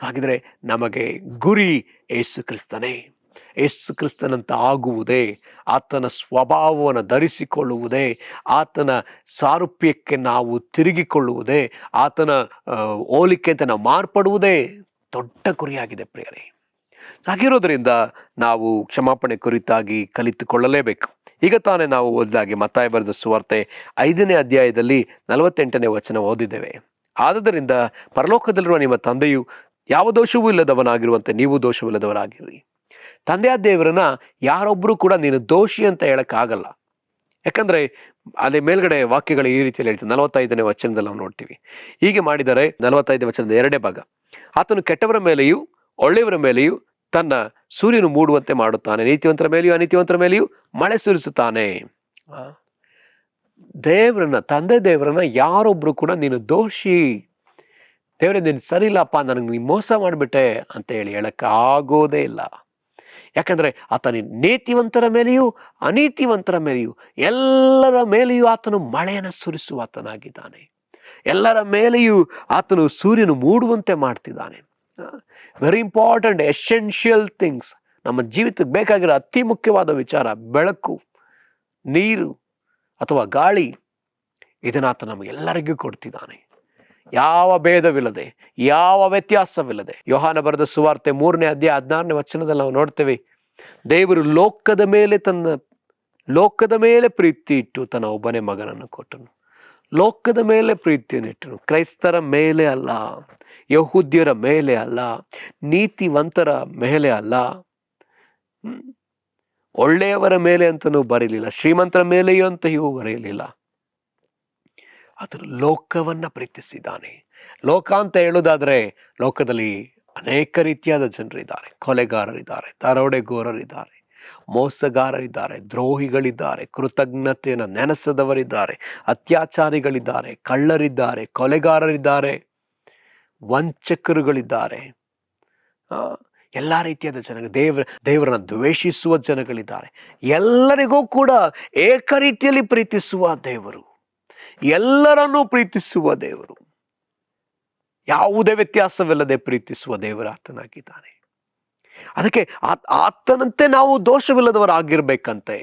ಹಾಗಿದ್ರೆ ನಮಗೆ ಗುರಿ ಯೇಸು ಕ್ರಿಸ್ತನೇ. ಯೇಸು ಕ್ರಿಸ್ತನಂತ ಆಗುವುದೇ, ಆತನ ಸ್ವಭಾವವನ್ನು ಧರಿಸಿಕೊಳ್ಳುವುದೇ, ಆತನ ಸಾರೂಪ್ಯಕ್ಕೆ ನಾವು ತಿರುಗಿಕೊಳ್ಳುವುದೇ, ಆತನ ಹೋಲಿಕೆ ಅಂತ ನಾವು ಮಾರ್ಪಡುವುದೇ ದೊಡ್ಡ ಗುರಿಯಾಗಿದೆ ಪ್ರಿಯರೇ. ಹಾಗಿರೋದ್ರಿಂದ ನಾವು ಕ್ಷಮಾಪಣೆ ಕುರಿತಾಗಿ ಕಲಿತುಕೊಳ್ಳಲೇಬೇಕು. ಈಗ ತಾನೇ ನಾವು ಓದಿದಾಗೆ ಮತ್ತಾಯ ಬರೆದ ಸುವಾರ್ತೆ 5ನೇ ಅಧ್ಯಾಯದಲ್ಲಿ 48ನೇ ವಚನ ಓದಿದ್ದೇವೆ. ಆದುದರಿಂದ ಪರಲೋಕದಲ್ಲಿರುವ ನಿಮ್ಮ ತಂದೆಯು ಯಾವ ದೋಷವೂ ಇಲ್ಲದವನಾಗಿರುವಂತೆ ನೀವು ದೋಷವಿಲ್ಲದವರಾಗಿರ್ರಿ. ತಂದೆಯ ದೇವರನ್ನ ಯಾರೊಬ್ರು ಕೂಡ ನೀನು ದೋಷಿ ಅಂತ ಹೇಳಕ್ಕಾಗಲ್ಲ. ಯಾಕಂದ್ರೆ ಅದೇ ಮೇಲ್ಗಡೆ ವಾಕ್ಯಗಳು ಈ ರೀತಿಯಲ್ಲಿ ಹೇಳ್ತಾರೆ. 45ನೇ ವಚನದಲ್ಲಿ ನಾವು ನೋಡ್ತೀವಿ, ಹೀಗೆ ಮಾಡಿದರೆ 45 ವಚನದ 2ನೇ ಭಾಗ, ಆತನು ಕೆಟ್ಟವರ ಮೇಲೆಯೂ ಒಳ್ಳೆಯವರ ಮೇಲೆಯೂ ತನ್ನ ಸೂರ್ಯನು ಮೂಡುವಂತೆ ಮಾಡುತ್ತಾನೆ, ನೀತಿವಂತರ ಮೇಲೆಯೂ ಅನೀತಿವಂತರ ಮೇಲೆಯೂ ಮಳೆ ಸುರಿಸುತ್ತಾನೆ. ತಂದೆ ದೇವರನ್ನ ಯಾರೊಬ್ರು ಕೂಡ ನೀನು ದೋಷಿ, ದೇವರೇ ನೀನು ಸರಿ ಇಲ್ಲಪ್ಪ, ನನಗೆ ನೀನು ಮೋಸ ಮಾಡಿಬಿಟ್ಟೆ ಅಂತ ಹೇಳಕ್ಕೆ ಆಗೋದೇ ಇಲ್ಲ. ಯಾಕಂದ್ರೆ ಆತನ ನೀತಿವಂತರ ಮೇಲೆಯೂ ಅನೀತಿವಂತರ ಮೇಲೆಯೂ ಎಲ್ಲರ ಮೇಲೆಯೂ ಆತನು ಮಳೆಯನ್ನು ಸುರಿಸುವ ಆತನಾಗಿದ್ದಾನೆ. ಎಲ್ಲರ ಮೇಲೆಯೂ ಆತನು ಸೂರ್ಯನು ಮೂಡುವಂತೆ ಮಾಡ್ತಿದ್ದಾನೆ. ವೆರಿ ಇಂಪಾರ್ಟೆಂಟ್ ಎಸೆನ್ಷಿಯಲ್ ಥಿಂಗ್ಸ್, ನಮ್ಮ ಜೀವಿತಕ್ಕೆ ಬೇಕಾಗಿರೋ ಅತಿ ಮುಖ್ಯವಾದ ವಿಚಾರ ಬೆಳಕು, ನೀರು ಅಥವಾ ಗಾಳಿ, ಇದನ್ನ ಆತ ನಮಗೆಲ್ಲರಿಗೂ ಕೊಡ್ತಿದ್ದಾನೆ. ಯಾವ ಭೇದವಿಲ್ಲದೆ, ಯಾವ ವ್ಯತ್ಯಾಸವಿಲ್ಲದೆ. ಯೋಹಾನ ಬರೆದ ಸುವಾರ್ತೆ 3ನೇ ಅಧ್ಯಾಯ 16ನೇ ವಚನದಲ್ಲಿ ನಾವು ನೋಡ್ತೇವೆ, ದೇವರು ಲೋಕದ ಮೇಲೆ ಪ್ರೀತಿ ಇಟ್ಟು ತನ್ನ ಒಬ್ಬನೇ ಮಗನನ್ನು ಕೊಟ್ಟನು. ಲೋಕದ ಮೇಲೆ ಪ್ರೀತಿಯನ್ನಿಟ್ಟನು, ಕ್ರೈಸ್ತರ ಮೇಲೆ ಅಲ್ಲ, ಯಹೂದ್ಯರ ಮೇಲೆ ಅಲ್ಲ, ನೀತಿವಂತರ ಮೇಲೆ ಅಲ್ಲ, ಒಳ್ಳೆಯವರ ಮೇಲೆ ಅಂತನೂ ಬರೀಲಿಲ್ಲ, ಶ್ರೀಮಂತರ ಮೇಲೆಯೂ ಅಂತ ಇವು ಬರೆಯಲಿಲ್ಲ. ಆತನು ಲೋಕವನ್ನ ಪ್ರೀತಿಸಿದ್ದಾನೆ. ಲೋಕ ಅಂತ ಹೇಳುವುದಾದ್ರೆ ಲೋಕದಲ್ಲಿ ಅನೇಕ ರೀತಿಯಾದ ಜನರಿದ್ದಾರೆ. ಕೊಲೆಗಾರರಿದ್ದಾರೆ, ದರೋಡೆಗೋರರಿದ್ದಾರೆ, ಮೋಸಗಾರರಿದ್ದಾರೆ, ದ್ರೋಹಿಗಳಿದ್ದಾರೆ, ಕೃತಜ್ಞತೆಯನ್ನು ನೆನೆಸದವರಿದ್ದಾರೆ, ಅತ್ಯಾಚಾರಿಗಳಿದ್ದಾರೆ, ಕಳ್ಳರಿದ್ದಾರೆ, ಕೊಲೆಗಾರರಿದ್ದಾರೆ, ವಂಚಕರುಗಳಿದ್ದಾರೆ, ಎಲ್ಲ ರೀತಿಯಾದ ಜನ, ದೇವರನ್ನ ದ್ವೇಷಿಸುವ ಜನಗಳಿದ್ದಾರೆ. ಎಲ್ಲರಿಗೂ ಕೂಡ ಏಕ ರೀತಿಯಲ್ಲಿ ಪ್ರೀತಿಸುವ ದೇವರು, ಎಲ್ಲರನ್ನೂ ಪ್ರೀತಿಸುವ ದೇವರು, ಯಾವುದೇ ವ್ಯತ್ಯಾಸವಿಲ್ಲದೆ ಪ್ರೀತಿಸುವ ದೇವರ ಆತನಾಗಿದ್ದಾನೆ. ಅದಕ್ಕೆ ಆತನಂತೆ ನಾವು ದೋಷವಿಲ್ಲದವರಾಗಿರ್ಬೇಕಂತೆ.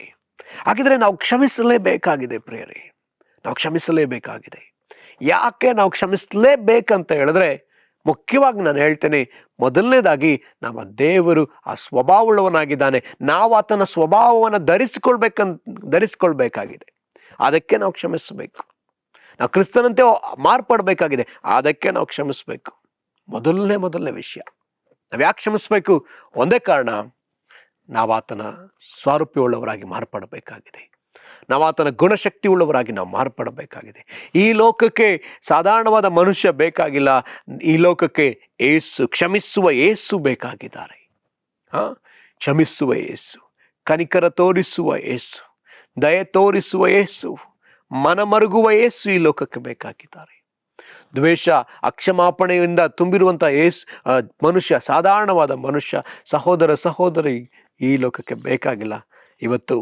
ಹಾಗಿದ್ರೆ ನಾವು ಕ್ಷಮಿಸಲೇಬೇಕಾಗಿದೆ ಪ್ರಿಯರೇ, ನಾವು ಕ್ಷಮಿಸಲೇಬೇಕಾಗಿದೆ. ಯಾಕೆ ನಾವು ಕ್ಷಮಿಸಲೇಬೇಕಂತ ಹೇಳಿದ್ರೆ, ಮುಖ್ಯವಾಗಿ ನಾನು ಹೇಳ್ತೇನೆ, ಮೊದಲನೇದಾಗಿ ನಮ್ಮ ದೇವರು ಆ ಸ್ವಭಾವವುಳ್ಳವನಾಗಿದ್ದಾನೆ. ನಾವು ಆತನ ಸ್ವಭಾವವನ್ನು ಧರಿಸಿಕೊಳ್ಬೇಕಾಗಿದೆ. ಅದಕ್ಕೆ ನಾವು ಕ್ಷಮಿಸಬೇಕು. ನಾವು ಕ್ರಿಸ್ತನಂತೆ ಮಾರ್ಪಡಬೇಕಾಗಿದೆ. ಅದಕ್ಕೆ ನಾವು ಕ್ಷಮಿಸ್ಬೇಕು. ಮೊದಲನೇ ವಿಷಯ. ನಾವು ಯಾಕೆ ಕ್ಷಮಿಸ್ಬೇಕು? ಒಂದೇ ಕಾರಣ, ನಾವು ಆತನ ಸ್ವಾರೂಪ್ಯವುಳ್ಳವರಾಗಿ ಮಾರ್ಪಡಬೇಕಾಗಿದೆ. ನಾವು ಆತನ ಗುಣಶಕ್ತಿ ಉಳ್ಳವರಾಗಿ ನಾವು ಮಾರ್ಪಡಬೇಕಾಗಿದೆ. ಈ ಲೋಕಕ್ಕೆ ಸಾಧಾರಣವಾದ ಮನುಷ್ಯ ಬೇಕಾಗಿಲ್ಲ. ಈ ಲೋಕಕ್ಕೆ ಕ್ಷಮಿಸುವ ಏಸು ಬೇಕಾಗಿದ್ದಾರೆ. ಕ್ಷಮಿಸುವ ಏಸು, ಕನಿಕರ ತೋರಿಸುವ ಏಸು, ದಯೆ ತೋರಿಸುವ ಏಸು, ಮನಮರುಗುವ ಏಸು ಈ ಲೋಕಕ್ಕೆ ಬೇಕಾಗಿದ್ದಾರೆ. ದ್ವೇಷ, ಅಕ್ಷಮಾಪಣೆಯಿಂದ ತುಂಬಿರುವಂಥ ಮನುಷ್ಯ, ಸಾಧಾರಣವಾದ ಮನುಷ್ಯ, ಸಹೋದರಿ ಈ ಲೋಕಕ್ಕೆ ಬೇಕಾಗಿಲ್ಲ. ಇವತ್ತು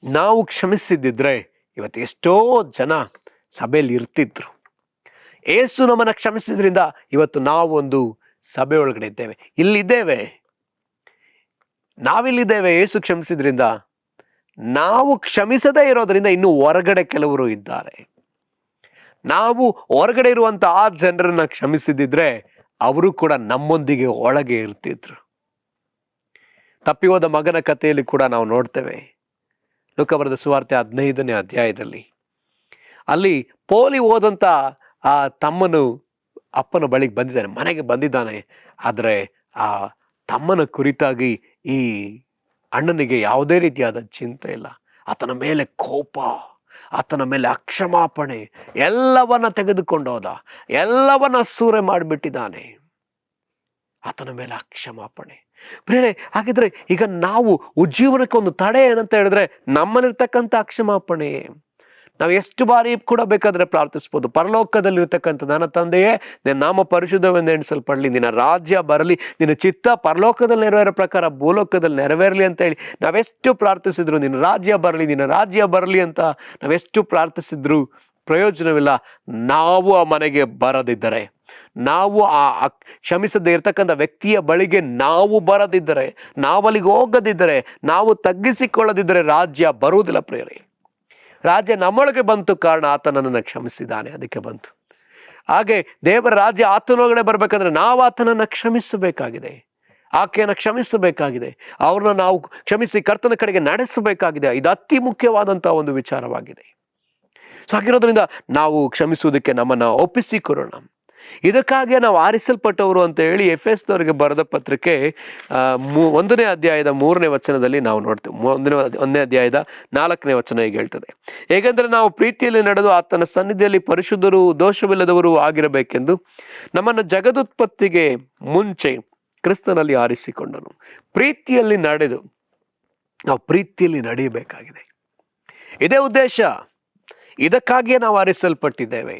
ನಾವು ಕ್ಷಮಿಸಿದ್ದಿದ್ರೆ ಇವತ್ತು ಎಷ್ಟೋ ಜನ ಸಭೆಯಲ್ಲಿ ಇರ್ತಿದ್ರು. ಏಸು ನಮ್ಮನ್ನ ಕ್ಷಮಿಸಿದ್ರಿಂದ ಇವತ್ತು ನಾವು ಒಂದು ಸಭೆ ಒಳಗಡೆ ಇದ್ದೇವೆ, ಇಲ್ಲಿದ್ದೇವೆ. ನಾವಿಲ್ಲಿದ್ದೇವೆ ಏಸು ಕ್ಷಮಿಸಿದ್ರಿಂದ. ನಾವು ಕ್ಷಮಿಸದೇ ಇರೋದ್ರಿಂದ ಇನ್ನು ಹೊರಗಡೆ ಕೆಲವರು ಇದ್ದಾರೆ. ನಾವು ಹೊರಗಡೆ ಇರುವಂತ ಆ ಜನರನ್ನ ಕ್ಷಮಿಸಿದಿದ್ರೆ ಅವರು ಕೂಡ ನಮ್ಮೊಂದಿಗೆ ಒಳಗೆ ಇರ್ತಿದ್ರು. ತಪ್ಪಿ ಹೋದ ಮಗನ ಕಥೆಯಲ್ಲಿ ಕೂಡ ನಾವು ನೋಡ್ತೇವೆ. ಲೂಕ ಬರೆದ ಸುವಾರ್ತೆ 15ನೇ ಅಧ್ಯಾಯದಲ್ಲಿ ಅಲ್ಲಿ ಪೋಲಿ ಹೋದಂತ ಆ ತಮ್ಮನು ಅಪ್ಪನ ಬಳಿಗೆ ಬಂದಿದ್ದಾನೆ, ಮನೆಗೆ ಬಂದಿದ್ದಾನೆ. ಆದರೆ ಆ ತಮ್ಮನ ಕುರಿತಾಗಿ ಈ ಅಣ್ಣನಿಗೆ ಯಾವುದೇ ರೀತಿಯಾದ ಚಿಂತೆ ಇಲ್ಲ. ಆತನ ಮೇಲೆ ಕೋಪ, ಆತನ ಮೇಲೆ ಅಕ್ಷಮಾಪಣೆ, ಎಲ್ಲವನ್ನ ತೆಗೆದುಕೊಂಡು ಹೋದ, ಎಲ್ಲವನ್ನ ಸೂರೆ ಮಾಡಿಬಿಟ್ಟಿದ್ದಾನೆ. ಆತನ ಮೇಲೆ ಅಕ್ಷಮಾಪಣೆ. ಬೇರೆ ಹಾಗಿದ್ರೆ ಈಗ ನಾವು ಉಜ್ಜೀವನಕ್ಕೆ ಒಂದು ತಡೆ ಏನಂತ ಹೇಳಿದ್ರೆ ನಮ್ಮಲ್ಲಿರ್ತಕ್ಕಂಥ ಅಕ್ಷಮಾಪಣೆ. ನಾವು ಎಷ್ಟು ಬಾರಿ ಕೂಡ ಬೇಕಾದ್ರೆ ಪ್ರಾರ್ಥಿಸ್ಬೋದು. ಪರಲೋಕದಲ್ಲಿರ್ತಕ್ಕಂಥ ನನ್ನ ತಂದೆಯೇ, ನಿನ್ನ ನಾಮ ಪರಿಶುದ್ಧವೆಂದು ಎಣಿಸಲ್ಪಡಲಿ, ನಿನ್ನ ರಾಜ್ಯ ಬರಲಿ, ನಿನ್ನ ಚಿತ್ತ ಪರಲೋಕದಲ್ಲಿ ನೆರವೇರೋ ಪ್ರಕಾರ ಭೂಲೋಕದಲ್ಲಿ ನೆರವೇರಲಿ ಅಂತ ಹೇಳಿ ನಾವೆಷ್ಟು ಪ್ರಾರ್ಥಿಸಿದ್ರು, ನಿನ್ನ ರಾಜ್ಯ ಬರಲಿ, ನಿನ್ನ ರಾಜ್ಯ ಬರಲಿ ಅಂತ ನಾವೆಷ್ಟು ಪ್ರಾರ್ಥಿಸಿದ್ರು ಪ್ರಯೋಜನವಿಲ್ಲ. ನಾವು ಆ ಮನೆಗೆ ಬರದಿದ್ದರೆ, ನಾವು ಆ ಕ್ಷಮಿಸದೇ ಇರ್ತಕ್ಕಂಥ ವ್ಯಕ್ತಿಯ ಬಳಿಗೆ ನಾವು ಬರದಿದ್ದರೆ, ನಾವಲ್ಲಿಗೆ ಹೋಗದಿದ್ದರೆ, ನಾವು ತಗ್ಗಿಸಿಕೊಳ್ಳದಿದ್ದರೆ ರಾಜ್ಯ ಬರುವುದಿಲ್ಲ ಪ್ರಿಯರೇ. ರಾಜ್ಯ ನಮ್ಮೊಳಗೆ ಬಂತು, ಕಾರಣ ಆತ ನನ್ನನ್ನು ಕ್ಷಮಿಸಿದ್ದಾನೆ, ಅದಕ್ಕೆ ಬಂತು. ಹಾಗೆ ದೇವರ ರಾಜ್ಯ ಆತನೊಳಗಡೆ ಬರ್ಬೇಕಂದ್ರೆ ನಾವು ಆತನನ್ನು ಕ್ಷಮಿಸಬೇಕಾಗಿದೆ, ಆಕೆಯನ್ನು ಕ್ಷಮಿಸಬೇಕಾಗಿದೆ, ಅವ್ರನ್ನ ನಾವು ಕ್ಷಮಿಸಿ ಕರ್ತನ ಕಡೆಗೆ ನಡೆಸಬೇಕಾಗಿದೆ. ಇದು ಅತಿ ಮುಖ್ಯವಾದಂತಹ ಒಂದು ವಿಚಾರವಾಗಿದೆ. ಸೊ ಹಾಗಿರೋದ್ರಿಂದ ನಾವು ಕ್ಷಮಿಸುವುದಕ್ಕೆ ನಮ್ಮನ್ನ ಒಪ್ಪಿಸಿಕೊಡೋಣ. ಇದಕ್ಕಾಗಿ ನಾವು ಆರಿಸಲ್ಪಟ್ಟವರು ಅಂತ ಹೇಳಿ ಎಫೆಸದವರಿಗೆ ಬರೆದ ಪತ್ರಿಕೆ 1ನೇ ಅಧ್ಯಾಯದ 3ನೇ ವಚನದಲ್ಲಿ ನಾವು ನೋಡ್ತೇವೆ. 1ನೇ ಅಧ್ಯಾಯದ 4ನೇ ವಚನ ಹೀಗೆ ಹೇಳ್ತದೆ: ಹೇಗೆಂದರೆ ನಾವು ಪ್ರೀತಿಯಲ್ಲಿ ನಡೆದು ಆತನ ಸನ್ನಿಧಿಯಲ್ಲಿ ಪರಿಶುದ್ಧರು ದೋಷವಿಲ್ಲದವರು ಆಗಿರಬೇಕೆಂದು ನಮ್ಮನ್ನು ಜಗದುತ್ಪತ್ತಿಗೆ ಮುಂಚೆ ಕ್ರಿಸ್ತನಲ್ಲಿ ಆರಿಸಿಕೊಂಡನು. ಪ್ರೀತಿಯಲ್ಲಿ ನಡೆದು ನಾವು ಪ್ರೀತಿಯಲ್ಲಿ ನಡೆಯಬೇಕಾಗಿದೆ. ಇದೇ ಉದ್ದೇಶ, ಇದಕ್ಕಾಗಿಯೇ ನಾವು ಆರಿಸಲ್ಪಟ್ಟಿದ್ದೇವೆ.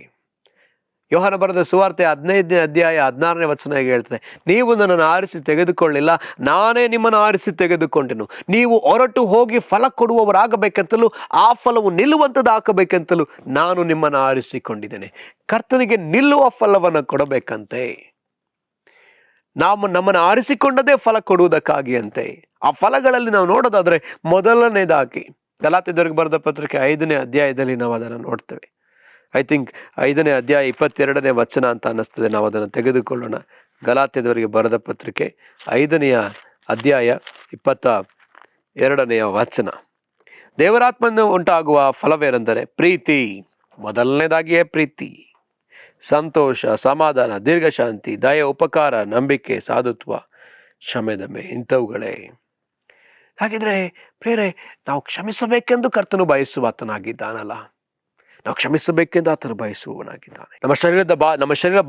ಯೋಹಾನ ಬರೆದ ಸುವಾರ್ತೆ 15ನೇ ಅಧ್ಯಾಯ 16ನೇ ವಚನ ಹೇಗೆ ಹೇಳ್ತದೆ: ನೀವು ನನ್ನನ್ನು ಆರಿಸಿ ತೆಗೆದುಕೊಳ್ಳಿಲ್ಲ, ನಾನೇ ನಿಮ್ಮನ್ನು ಆರಿಸಿ ತೆಗೆದುಕೊಂಡೆನು. ನೀವು ಹೊರಟು ಹೋಗಿ ಫಲ ಕೊಡುವವರಾಗಬೇಕಂತಲೂ ಆ ಫಲವು ನಿಲ್ಲುವಂಥದ್ದು ಹಾಕಬೇಕಂತಲೂ ನಾನು ನಿಮ್ಮನ್ನು ಆರಿಸಿಕೊಂಡಿದ್ದೇನೆ. ಕರ್ತನಿಗೆ ನಿಲ್ಲುವ ಫಲವನ್ನು ಕೊಡಬೇಕಂತೆ. ನಮ್ಮನ್ನು ಆರಿಸಿಕೊಂಡದೇ ಫಲ ಕೊಡುವುದಕ್ಕಾಗಿ ಅಂತೆ. ಆ ಫಲಗಳಲ್ಲಿ ನಾವು ನೋಡೋದಾದ್ರೆ ಮೊದಲನೇದಾಗಿ ಗಲಾತ್ಯದವರಿಗೆ ಬರೆದ ಪತ್ರಿಕೆ 5ನೇ ಅಧ್ಯಾಯದಲ್ಲಿ ನಾವು ಅದನ್ನು ನೋಡ್ತೇವೆ. ಐ ಥಿಂಕ್ 5ನೇ ಅಧ್ಯಾಯ 22ನೇ ವಚನ ಅಂತ ಅನ್ನಿಸ್ತದೆ. ನಾವು ಅದನ್ನು ತೆಗೆದುಕೊಳ್ಳೋಣ. ಗಲಾತ್ಯದವರಿಗೆ ಬರೆದ ಪತ್ರಿಕೆ 5ನೇ ಅಧ್ಯಾಯ 22ನೇ ವಚನ: ದೇವರಾತ್ಮನ ಉಂಟಾಗುವ ಫಲವೇನೆಂದರೆ ಪ್ರೀತಿ, ಮೊದಲನೇದಾಗಿಯೇ ಪ್ರೀತಿ, ಸಂತೋಷ, ಸಮಾಧಾನ, ದೀರ್ಘಶಾಂತಿ, ದಯೆ, ಉಪಕಾರ, ನಂಬಿಕೆ, ಸಾಧುತ್ವ, ಕ್ಷಮೆದಮೆ, ಇಂಥವುಗಳೇ. ಹಾಗಿದ್ರೆ ಪ್ರೇರೆ, ನಾವು ಕ್ಷಮಿಸಬೇಕೆಂದು ಕರ್ತನು ಬಯಸುವಾತನಾಗಿದ್ದಾನಲ್ಲ, ನಾವು ಕ್ಷಮಿಸಬೇಕೆಂದು ಆತನು ಬಯಸುವವನಾಗಿದ್ದಾನೆ. ನಮ್ಮ ಶರೀರ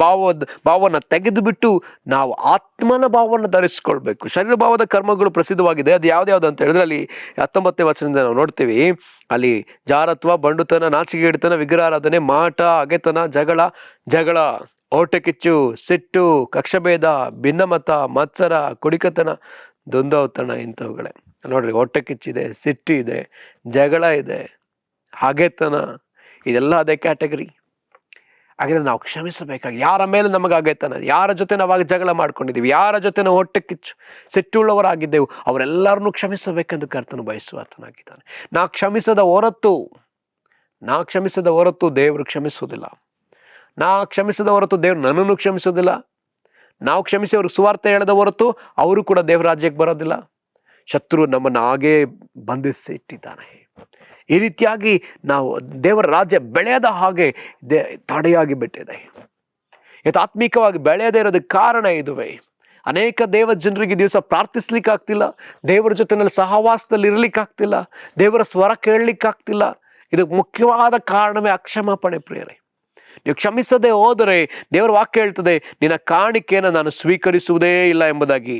ಭಾವವನ್ನು ತೆಗೆದು ಬಿಟ್ಟು ನಾವು ಆತ್ಮನ ಭಾವವನ್ನು ಧರಿಸಿಕೊಳ್ಬೇಕು. ಶರೀರ ಭಾವದ ಕರ್ಮಗಳು ಪ್ರಸಿದ್ಧವಾಗಿದೆ. ಅದು ಯಾವ್ದು ಅಂತ ಹೇಳಿದ್ರೆ ಅಲ್ಲಿ 19ನೇ ವಚನದಿಂದ ನಾವು ನೋಡ್ತೀವಿ. ಅಲ್ಲಿ ಜಾರತ್ವ, ಬಂಡುತನ, ನಾಚಿಕೆಗೇಡಿತನ, ವಿಗ್ರಹಾರಾಧನೆ, ಮಾಟ, ಅಗೆತನ, ಜಗಳ, ಹೊಟ್ಟೆ ಕಿಚ್ಚು, ಸಿಟ್ಟು, ಕಕ್ಷಭೇದ, ಭಿನ್ನಮತ, ಮತ್ಸರ, ಕುಡಿಕತನ, ದ್ವಂದ್ವತನ, ಇಂಥವುಗಳೇ. ನೋಡ್ರಿ, ಹೊಟ್ಟೆ ಕಿಚ್ಚಿದೆ, ಸಿಟ್ಟು ಇದೆ, ಜಗಳ ಇದೆ, ಹಾಗೆತನ, ಇದೆಲ್ಲ ಅದೇ ಕ್ಯಾಟಗರಿ. ಹಾಗಿದ್ರೆ ನಾವು ಕ್ಷಮಿಸಬೇಕಾಗಿ, ಯಾರ ಮೇಲೆ ನಮಗಾಗೈತನ, ಯಾರ ಜೊತೆ ನಾವಾಗ ಜಗಳ ಮಾಡ್ಕೊಂಡಿದ್ದೀವಿ, ಯಾರ ಜೊತೆ ನಾವು ಹೊಟ್ಟೆ ಕಿಚ್ಚು ಸಿಟ್ಟುಳ್ಳವರಾಗಿದ್ದೆವು, ಅವರೆಲ್ಲರನ್ನೂ ಕ್ಷಮಿಸಬೇಕೆಂದು ಕರ್ತನು ಬಯಸುವಾತನಾಗಿದ್ದಾನೆ. ನಾವು ಕ್ಷಮಿಸದ ಹೊರತು ದೇವರು ಕ್ಷಮಿಸುವುದಿಲ್ಲ. ಕ್ಷಮಿಸದ ಹೊರತು ದೇವರು ನನ್ನನ್ನು ಕ್ಷಮಿಸೋದಿಲ್ಲ. ನಾವು ಕ್ಷಮಿಸಿ ಅವ್ರಿಗೆ ಸುವಾರ್ತೆ ಹೇಳದ ಹೊರತು ಅವರು ಕೂಡ ದೇವರ ರಾಜ್ಯಕ್ಕೆ ಬರೋದಿಲ್ಲ. ಶತ್ರು ನಮ್ಮನ್ನು ಹಾಗೇ ಬಂಧಿಸಿ ಇಟ್ಟಿದ್ದಾನೆ. ಈ ರೀತಿಯಾಗಿ ನಾವು ದೇವರ ರಾಜ್ಯ ಬೆಳೆಯದ ಹಾಗೆ ತಡೆಯಾಗಿ ಬಿಟ್ಟಿದೆ. ಇವತ್ತು ಆತ್ಮಿಕವಾಗಿ ಬೆಳೆಯದೇ ಇರೋದಕ್ಕೆ ಕಾರಣ ಇದುವೇ. ಅನೇಕ ದೇವ ಜನರಿಗೆ ದಿವಸ ಪ್ರಾರ್ಥಿಸ್ಲಿಕ್ಕೆ ಆಗ್ತಿಲ್ಲ, ದೇವರ ಜೊತೆನಲ್ಲಿ ಸಹವಾಸದಲ್ಲಿ ಇರ್ಲಿಕ್ಕೆ ಆಗ್ತಿಲ್ಲ, ದೇವರ ಸ್ವರ ಕೇಳಲಿಕ್ಕೆ ಆಗ್ತಿಲ್ಲ. ಇದಕ್ಕೆ ಮುಖ್ಯವಾದ ಕಾರಣವೇ ಅಕ್ಷಮಾಪಣೆ ಪ್ರಿಯರೇ. ನೀವು ಕ್ಷಮಿಸದೆ ಹೋದರೆ ದೇವರ ವಾಕ್ಯ ಹೇಳ್ತದೆ, ನಿನ್ನ ಕಾಣಿಕೆಯನ್ನು ನಾನು ಸ್ವೀಕರಿಸುವುದೇ ಇಲ್ಲ ಎಂಬುದಾಗಿ.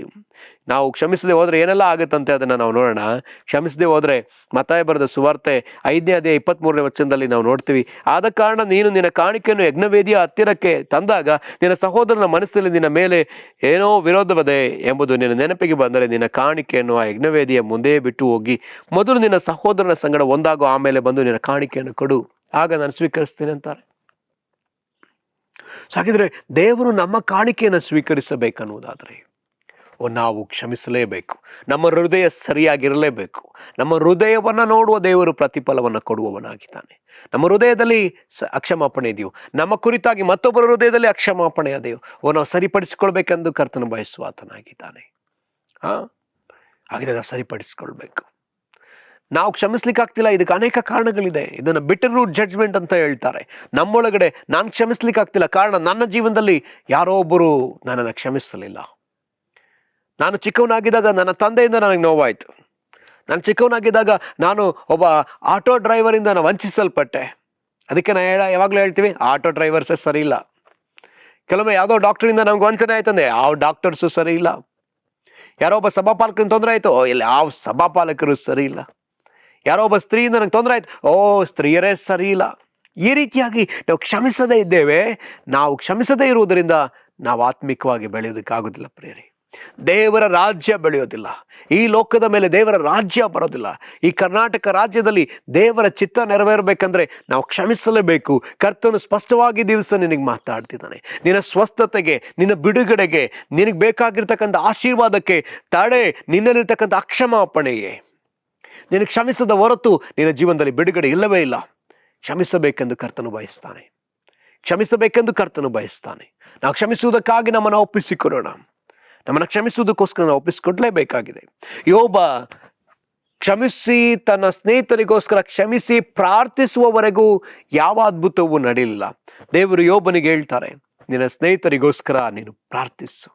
ನಾವು ಕ್ಷಮಿಸದೆ ಹೋದ್ರೆ ಏನೆಲ್ಲ ಆಗುತ್ತಂತೆ ಅದನ್ನ ನಾವು ನೋಡೋಣ. ಕ್ಷಮಿಸದೆ ಹೋದ್ರೆ ಮತ್ತಾಯ ಬರೆದ ಸುವಾರ್ತೆ 5ನೇ ಅಧ್ಯಾಯ 23ನೇ ವಚನದಲ್ಲಿ ನಾವು ನೋಡ್ತೀವಿ, ಆದ ಕಾರಣ ನೀನು ನಿನ್ನ ಕಾಣಿಕೆಯನ್ನು ಯಜ್ಞವೇದಿಯ ಹತ್ತಿರಕ್ಕೆ ತಂದಾಗ ನಿನ್ನ ಸಹೋದರನ ಮನಸ್ಸಲ್ಲಿ ನಿನ್ನ ಮೇಲೆ ಏನೋ ವಿರೋಧವದೆ ಎಂಬುದು ನಿನ್ನ ನೆನಪಿಗೆ ಬಂದರೆ ನಿನ್ನ ಕಾಣಿಕೆಯನ್ನು ಆ ಯಜ್ಞವೇದಿಯ ಮುಂದೆ ಬಿಟ್ಟು ಹೋಗಿ ಮೊದಲು ನಿನ್ನ ಸಹೋದರನ ಸಂಗಡ ಒಂದಾಗು, ಆಮೇಲೆ ಬಂದು ನಿನ್ನ ಕಾಣಿಕೆಯನ್ನು ಕೊಡು, ಆಗ ನಾನು ಸ್ವೀಕರಿಸ್ತೇನೆ ಅಂತಾರೆ. ಹಾಗಿದ್ರೆ ದೇವರು ನಮ್ಮ ಕಾಣಿಕೆಯನ್ನು ಸ್ವೀಕರಿಸಬೇಕನ್ನುವುದಾದ್ರೆ ನಾವು ಕ್ಷಮಿಸಲೇಬೇಕು. ನಮ್ಮ ಹೃದಯ ಸರಿಯಾಗಿರಲೇಬೇಕು. ನಮ್ಮ ಹೃದಯವನ್ನ ನೋಡುವ ದೇವರು ಪ್ರತಿಫಲವನ್ನು ಕೊಡುವವನಾಗಿದ್ದಾನೆ. ನಮ್ಮ ಹೃದಯದಲ್ಲಿ ಅಕ್ಷಮಾಪಣೆ ಇದೆಯೋ, ನಮ್ಮ ಕುರಿತಾಗಿ ಮತ್ತೊಬ್ಬರ ಹೃದಯದಲ್ಲಿ ಅಕ್ಷಮಾಪಣೆ ಅದೆಯೋ, ನಾವು ಸರಿಪಡಿಸಿಕೊಳ್ಬೇಕೆಂದು ಕರ್ತನು ಬಯಸುವ ಆತನಾಗಿದ್ದಾನೆ. ಹಾಗೆ ನಾವು ಸರಿಪಡಿಸಿಕೊಳ್ಬೇಕು. ನಾವು ಕ್ಷಮಿಸ್ಲಿಕ್ಕೆ ಆಗ್ತಿಲ್ಲ, ಇದಕ್ಕೆ ಅನೇಕ ಕಾರಣಗಳಿದೆ. ಇದನ್ನು ಬಿಟರ್ ರೂಟ್ ಜಡ್ಜ್ಮೆಂಟ್ ಅಂತ ಹೇಳ್ತಾರೆ. ನಮ್ಮೊಳಗಡೆ ನಾನು ಕ್ಷಮಿಸ್ಲಿಕ್ಕೆ ಆಗ್ತಿಲ್ಲ, ಕಾರಣ ನನ್ನ ಜೀವನದಲ್ಲಿ ಯಾರೋ ಒಬ್ಬರು ನನ್ನನ್ನು ಕ್ಷಮಿಸಲಿಲ್ಲ. ನಾನು ಚಿಕ್ಕವನಾಗಿದ್ದಾಗ ನನ್ನ ತಂದೆಯಿಂದ ನನಗೆ ನೋವಾಯಿತು. ನಾನು ಚಿಕ್ಕವನಾಗಿದ್ದಾಗ ನಾನು ಒಬ್ಬ ಆಟೋ ಡ್ರೈವರಿಂದ ನಾನು ವಂಚಿಸಲ್ಪಟ್ಟೆ. ಅದಕ್ಕೆ ನಾನು ಯಾವಾಗಲೂ ಹೇಳ್ತೀವಿ, ಆಟೋ ಡ್ರೈವರ್ಸೇ ಸರಿ ಇಲ್ಲ. ಕೆಲವೊಮ್ಮೆ ಯಾವುದೋ ಡಾಕ್ಟರಿಂದ ನಮ್ಗೆ ವಂಚನೆ ಆಯ್ತಂದೆ, ಯಾವ ಡಾಕ್ಟರ್ಸು ಸರಿ ಇಲ್ಲ. ಯಾರೋ ಒಬ್ಬ ಸಭಾಪಾಲಕರಿಂದ ತೊಂದರೆ ಆಯಿತು, ಇಲ್ಲ ಯಾವ ಸಭಾಪಾಲಕರು ಸರಿ ಇಲ್ಲ. ಯಾರೋ ಒಬ್ಬ ಸ್ತ್ರೀಯಿಂದ ನನಗೆ ತೊಂದರೆ ಆಯ್ತು, ಸ್ತ್ರೀಯರೇ ಸರಿ ಇಲ್ಲ. ಈ ರೀತಿಯಾಗಿ ನಾವು ಕ್ಷಮಿಸದೇ ಇದ್ದೇವೆ. ನಾವು ಕ್ಷಮಿಸದೇ ಇರುವುದರಿಂದ ನಾವು ಆತ್ಮಿಕವಾಗಿ ಬೆಳೆಯೋದಕ್ಕಾಗೋದಿಲ್ಲ ಪ್ರಿಯರೇ. ದೇವರ ರಾಜ್ಯ ಬೆಳೆಯೋದಿಲ್ಲ. ಈ ಲೋಕದ ಮೇಲೆ ದೇವರ ರಾಜ್ಯ ಬರೋದಿಲ್ಲ. ಈ ಕರ್ನಾಟಕ ರಾಜ್ಯದಲ್ಲಿ ದೇವರ ಚಿತ್ತ ನೆರವೇರಬೇಕಂದ್ರೆ ನಾವು ಕ್ಷಮಿಸಲೇಬೇಕು. ಕರ್ತನು ಸ್ಪಷ್ಟವಾಗಿ ದಿವಸ ನಿನಗೆ ಮಾತಾಡ್ತಿದ್ದಾನೆ. ನಿನ್ನ ಸ್ವಸ್ಥತೆಗೆ, ನಿನ್ನ ಬಿಡುಗಡೆಗೆ, ನಿನಗೆ ಬೇಕಾಗಿರ್ತಕ್ಕಂಥ ಆಶೀರ್ವಾದಕ್ಕೆ ತಡೆ ನಿನ್ನಲ್ಲಿರ್ತಕ್ಕಂಥ ಅಕ್ಷಮಾಪಣೆಯೇ. ನಿನಗೆ ಕ್ಷಮಿಸದ ಹೊರತು ನಿನ್ನ ಜೀವನದಲ್ಲಿ ಬಿಡುಗಡೆ ಇಲ್ಲವೇ ಇಲ್ಲ. ಕ್ಷಮಿಸಬೇಕೆಂದು ಕರ್ತನು ಬಯಸ್ತಾನೆ. ಕ್ಷಮಿಸಬೇಕೆಂದು ಕರ್ತನು ಬಯಸ್ತಾನೆ. ನಾವು ಕ್ಷಮಿಸುವುದಕ್ಕಾಗಿ ನಮ್ಮನ್ನು ಒಪ್ಪಿಸಿಕೊಡೋಣ. ನಮ್ಮನ್ನು ಕ್ಷಮಿಸುವುದಕ್ಕೋಸ್ಕರ ನಾವು ಒಪ್ಪಿಸಿಕೊಡ್ಲೇಬೇಕಾಗಿದೆ. ಯೋಬ ಕ್ಷಮಿಸಿ ತನ್ನ ಸ್ನೇಹಿತರಿಗೋಸ್ಕರ ಕ್ಷಮಿಸಿ ಪ್ರಾರ್ಥಿಸುವವರೆಗೂ ಯಾವ ಅದ್ಭುತವೂ ನಡೆಯಲಿಲ್ಲ. ದೇವರು ಯೋಬನಿಗೆ ಹೇಳ್ತಾರೆ, ನಿನ್ನ ಸ್ನೇಹಿತರಿಗೋಸ್ಕರ ನೀನು ಪ್ರಾರ್ಥಿಸು.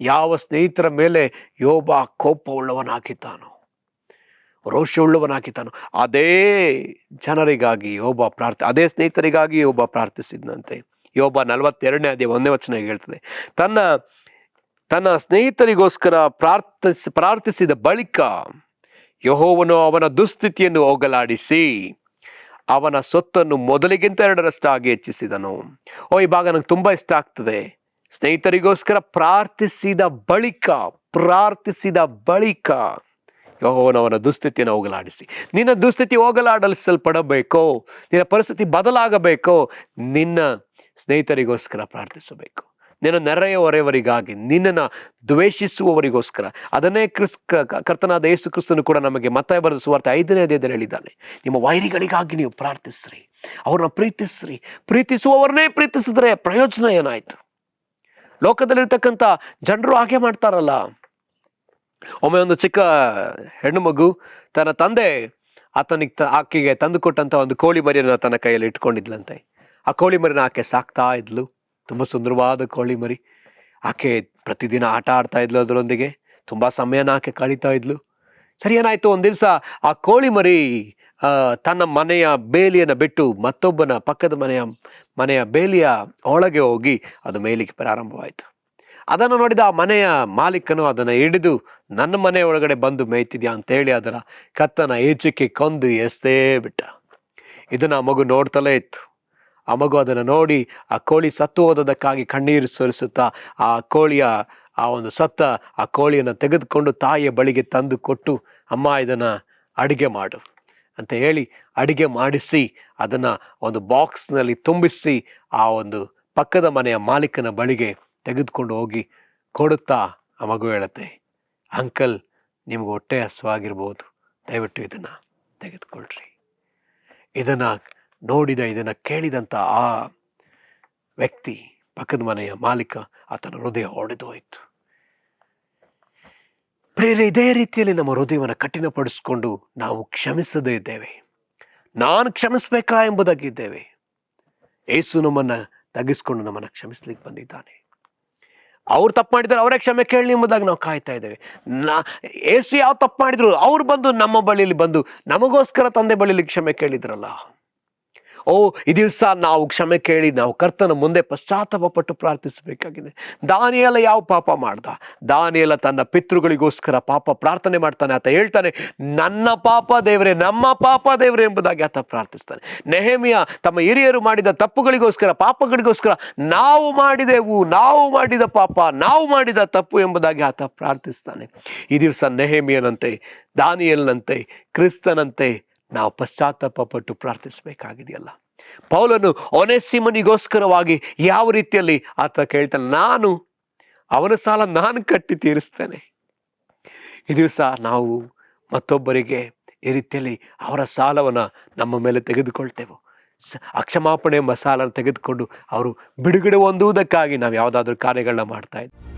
ಯಾವ ಸ್ನೇಹಿತರ ಮೇಲೆ ಯೋಬ ಕೋಪವುಳ್ಳವನಾಗಿದ್ದಾನೋ, ರೋಷವುಳ್ಳವನಾಗಿದ್ದಾನೋ ಅದೇ ಜನರಿಗಾಗಿ ಅದೇ ಸ್ನೇಹಿತರಿಗಾಗಿ ಯೋಬ ಪ್ರಾರ್ಥಿಸಿದಂತೆ. ಯೋಬ 42ನೇ ಅಧ್ಯಾಯ 1ನೇ ವಚನ ಹೇಳ್ತದೆ, ತನ್ನ ಸ್ನೇಹಿತರಿಗೋಸ್ಕರ ಪ್ರಾರ್ಥಿಸಿದ ಬಳಿಕ ಯೆಹೋವನು ಅವನ ದುಸ್ಥಿತಿಯನ್ನು ಹೋಗಲಾಡಿಸಿ ಅವನ ಸೊತ್ತನ್ನು ಮೊದಲಿಗಿಂತ 2ರಷ್ಟಾಗಿ ಹೆಚ್ಚಿಸಿದನು. ಈ ಭಾಗ ನಂಗೆ ತುಂಬಾ ಇಷ್ಟ ಆಗ್ತದೆ. ಸ್ನೇಹಿತರಿಗೋಸ್ಕರ ಪ್ರಾರ್ಥಿಸಿದ ಬಳಿಕ ಯೆಹೋವನು ಅವನ ದುಸ್ಥಿತಿಯನ್ನು ಹೋಗಲಾಡಿಸಿ. ನಿನ್ನ ದುಸ್ಥಿತಿ ಹೋಗಲಾಡಿಸಲ್ಪಡಬೇಕೋ, ನಿನ್ನ ಪರಿಸ್ಥಿತಿ ಬದಲಾಗಬೇಕೋ, ನಿನ್ನ ಸ್ನೇಹಿತರಿಗೋಸ್ಕರ ಪ್ರಾರ್ಥಿಸಬೇಕು. ನಿನ್ನ ನೆರೆಯವರೆಯವರಿಗಾಗಿ, ನಿನ್ನನ್ನು ದ್ವೇಷಿಸುವವರಿಗೋಸ್ಕರ. ಅದನ್ನೇ ಕರ್ತನಾದ ಯೇಸು ಕ್ರಿಸ್ತನು ಕೂಡ ನಮಗೆ ಮತ್ತಾಯ ಬರೆದ ಸುವಾರ್ತೆ 5ನೇ ಅಧ್ಯಾಯದಲ್ಲಿ ಹೇಳಿದ್ದಾನೆ, ನಿಮ್ಮ ವೈರಿಗಳಿಗಾಗಿ ನೀವು ಪ್ರಾರ್ಥಿಸ್ರಿ, ಅವ್ರನ್ನ ಪ್ರೀತಿಸ್ರಿ. ಪ್ರೀತಿಸುವವರನ್ನೇ ಪ್ರೀತಿಸಿದ್ರೆ ಪ್ರಯೋಜನ ಏನಾಯ್ತು? ಲೋಕದಲ್ಲಿರ್ತಕ್ಕಂಥ ಜನರು ಹಾಗೆ ಮಾಡ್ತಾರಲ್ಲ. ಒಮ್ಮೆ ಒಂದು ಚಿಕ್ಕ ಹೆಣ್ಣು ಮಗು ತನ್ನ ತಂದೆ ಆಕೆಗೆ ತಂದು ಕೊಟ್ಟಂತ ಒಂದು ಕೋಳಿ ಮರಿಯನ್ನು ತನ್ನ ಕೈಯಲ್ಲಿ ಇಟ್ಕೊಂಡಿದ್ಲಂತೆ. ಆ ಕೋಳಿ ಮರಿನ ಆಕೆ ಸಾಕ್ತಾ ಇದ್ಲು. ತುಂಬ ಸುಂದರವಾದ ಕೋಳಿ ಮರಿ. ಆಕೆ ಪ್ರತಿದಿನ ಆಟ ಆಡ್ತಾ ಇದ್ಲು, ಅದರೊಂದಿಗೆ ತುಂಬಾ ಸಮಯನ ಆಕೆ ಕಳೀತಾ ಇದ್ಲು. ಸರಿ, ಏನಾಯ್ತು, ಒಂದ್ ದಿವಸ ಆ ಕೋಳಿ ಮರಿ ತನ್ನ ಮನೆಯ ಬೇಲಿಯನ್ನು ಬಿಟ್ಟು ಮತ್ತೊಬ್ಬನ ಪಕ್ಕದ ಮನೆಯ ಬೇಲಿಯ ಒಳಗೆ ಹೋಗಿ ಅದು ಮೇಲಿಗೆ ಪ್ರಾರಂಭವಾಯಿತು. ಅದನ್ನು ನೋಡಿದ ಆ ಮನೆಯ ಮಾಲೀಕನು ಅದನ್ನು ಹಿಡಿದು ನನ್ನ ಮನೆ ಒಳಗಡೆ ಬಂದು ಮೇಯ್ತಿದ್ಯಾ ಅಂತೇಳಿ ಅದರ ಕತ್ತನ ಈಚೆಗೆ ಕೊಂದು ಎಸ್ತೇ ಬಿಟ್ಟ. ಇದನ್ನ ಆ ಮಗು ನೋಡ್ತಲೇ ಇತ್ತು. ಆ ಮಗು ಅದನ್ನು ನೋಡಿ ಆ ಕೋಳಿ ಸತ್ತು ಹೋದದಕ್ಕಾಗಿ ಕಣ್ಣೀರು ಸುರಿಸುತ್ತಾ ಆ ಕೋಳಿಯನ್ನು ತೆಗೆದುಕೊಂಡು ತಾಯಿಯ ಬಳಿಗೆ ತಂದು ಕೊಟ್ಟು, ಅಮ್ಮ ಇದನ್ನ ಅಡಿಗೆ ಮಾಡು ಅಂತ ಹೇಳಿ ಅಡಿಗೆ ಮಾಡಿಸಿ ಅದನ್ನ ಒಂದು ಬಾಕ್ಸ್ನಲ್ಲಿ ತುಂಬಿಸಿ ಆ ಒಂದು ಪಕ್ಕದ ಮನೆಯ ಮಾಲೀಕನ ಬಳಿಗೆ ತೆಗೆದುಕೊಂಡು ಹೋಗಿ ಕೊಡುತ್ತಾ ಆ ಮಗು ಹೇಳುತ್ತೆ, ಅಂಕಲ್, ನಿಮ್ಗೆ ಹೊಟ್ಟೆ ಹಸುವಾಗಿರ್ಬೋದು, ದಯವಿಟ್ಟು ಇದನ್ನ ತೆಗೆದುಕೊಳ್ರಿ. ಇದನ್ನ ಕೇಳಿದಂತ ಆ ವ್ಯಕ್ತಿ, ಪಕ್ಕದ ಮನೆಯ ಮಾಲೀಕ, ಆತನ ಹೃದಯ ಒಡೆದು ಹೋಯಿತು. ಪ್ರೇರೆ, ಇದೇ ರೀತಿಯಲ್ಲಿ ನಮ್ಮ ಹೃದಯವನ್ನು ಕಠಿಣಪಡಿಸಿಕೊಂಡು ನಾವು ಕ್ಷಮಿಸದೇ ಇದ್ದೇವೆ. ನಾನು ಕ್ಷಮಿಸ್ಬೇಕಾ ಎಂಬುದಾಗಿದ್ದೇವೆ. ಯೇಸು ನಮ್ಮನ್ನು ತಗ್ಗಿಸ್ಕೊಂಡು ನಮ್ಮನ್ನು ಕ್ಷಮಿಸ್ಲಿಕ್ಕೆ ಬಂದಿದ್ದಾನೆ. ಅವ್ರು ತಪ್ಪು ಮಾಡಿದ್ರೆ ಅವರೇ ಕ್ಷಮೆ ಕೇಳಲಿ ಎಂಬುದಾಗಿ ನಾವು ಕಾಯ್ತಾ ಇದ್ದೇವೆ. ಯೇಸು ಯಾವ ತಪ್ಪು ಮಾಡಿದ್ರು ಅವ್ರು ಬಂದು ನಮ್ಮ ಬಳಿಯಲ್ಲಿ ಬಂದು ನಮಗೋಸ್ಕರ ತಂದೆ ಬಳಿಯಲ್ಲಿ ಕ್ಷಮೆ ಕೇಳಿದ್ರಲ್ಲ. ಈ ದಿವಸ ನಾವು ಕ್ಷಮೆ ಕೇಳಿ ನಾವು ಕರ್ತನ ಮುಂದೆ ಪಶ್ಚಾತ್ತಾಪಪಟ್ಟು ಪ್ರಾರ್ಥಿಸಬೇಕಾಗಿದೆ. ದಾನಿಯೇಲ ಯಾವ ಪಾಪ ಮಾಡ್ದ? ದಾನಿಯೇಲ ತನ್ನ ಪಿತೃಗಳಿಗೋಸ್ಕರ ಪಾಪ ಪ್ರಾರ್ಥನೆ ಮಾಡ್ತಾನೆ. ಆತ ಹೇಳ್ತಾನೆ, ನನ್ನ ಪಾಪ ದೇವರೇ, ನಮ್ಮ ಪಾಪ ದೇವರೇ ಎಂಬುದಾಗಿ ಆತ ಪ್ರಾರ್ಥಿಸ್ತಾನೆ. ನೆಹೆಮೀಯ ತಮ್ಮ ಹಿರಿಯರು ಮಾಡಿದ ತಪ್ಪುಗಳಿಗೋಸ್ಕರ, ಪಾಪಗಳಿಗೋಸ್ಕರ, ನಾವು ಮಾಡಿದ ಪಾಪ, ನಾವು ಮಾಡಿದ ತಪ್ಪು ಎಂಬುದಾಗಿ ಆತ ಪ್ರಾರ್ಥಿಸ್ತಾನೆ. ಈ ದಿವಸ ನೆಹೆಮೀಯನಂತೆ, ದಾನಿಯೇಲನಂತೆ, ಕ್ರಿಸ್ತನಂತೆ ನಾವು ಪಶ್ಚಾತ್ತಾಪಪಟ್ಟು ಪ್ರಾರ್ಥಿಸಬೇಕಾಗಿದೆಯಲ್ಲ. ಪೌಲನು ಒನೇಸಿಮನಿಗೋಸ್ಕರವಾಗಿ ಯಾವ ರೀತಿಯಲ್ಲಿ ಆತ ಕೇಳ್ತಾನೆ, ಅವನ ಸಾಲ ನಾನು ಕಟ್ಟಿ ತೀರಿಸ್ತೇನೆ. ಈ ದಿವಸ ನಾವು ಮತ್ತೊಬ್ಬರಿಗೆ ಈ ರೀತಿಯಲ್ಲಿ ಅವರ ಸಾಲವನ್ನು ನಮ್ಮ ಮೇಲೆ ತೆಗೆದುಕೊಳ್ತೇವೆ. ಅಕ್ಷಮಾಪಣೆ ಎಂಬ ಸಾಲನ್ನು ತೆಗೆದುಕೊಂಡು ಅವರು ಬಿಡುಗಡೆ ಹೊಂದುವುದಕ್ಕಾಗಿ ನಾವು ಯಾವುದಾದ್ರೂ ಕಾರ್ಯಗಳನ್ನ ಮಾಡ್ತಾ ಇದ್ದೀವಿ.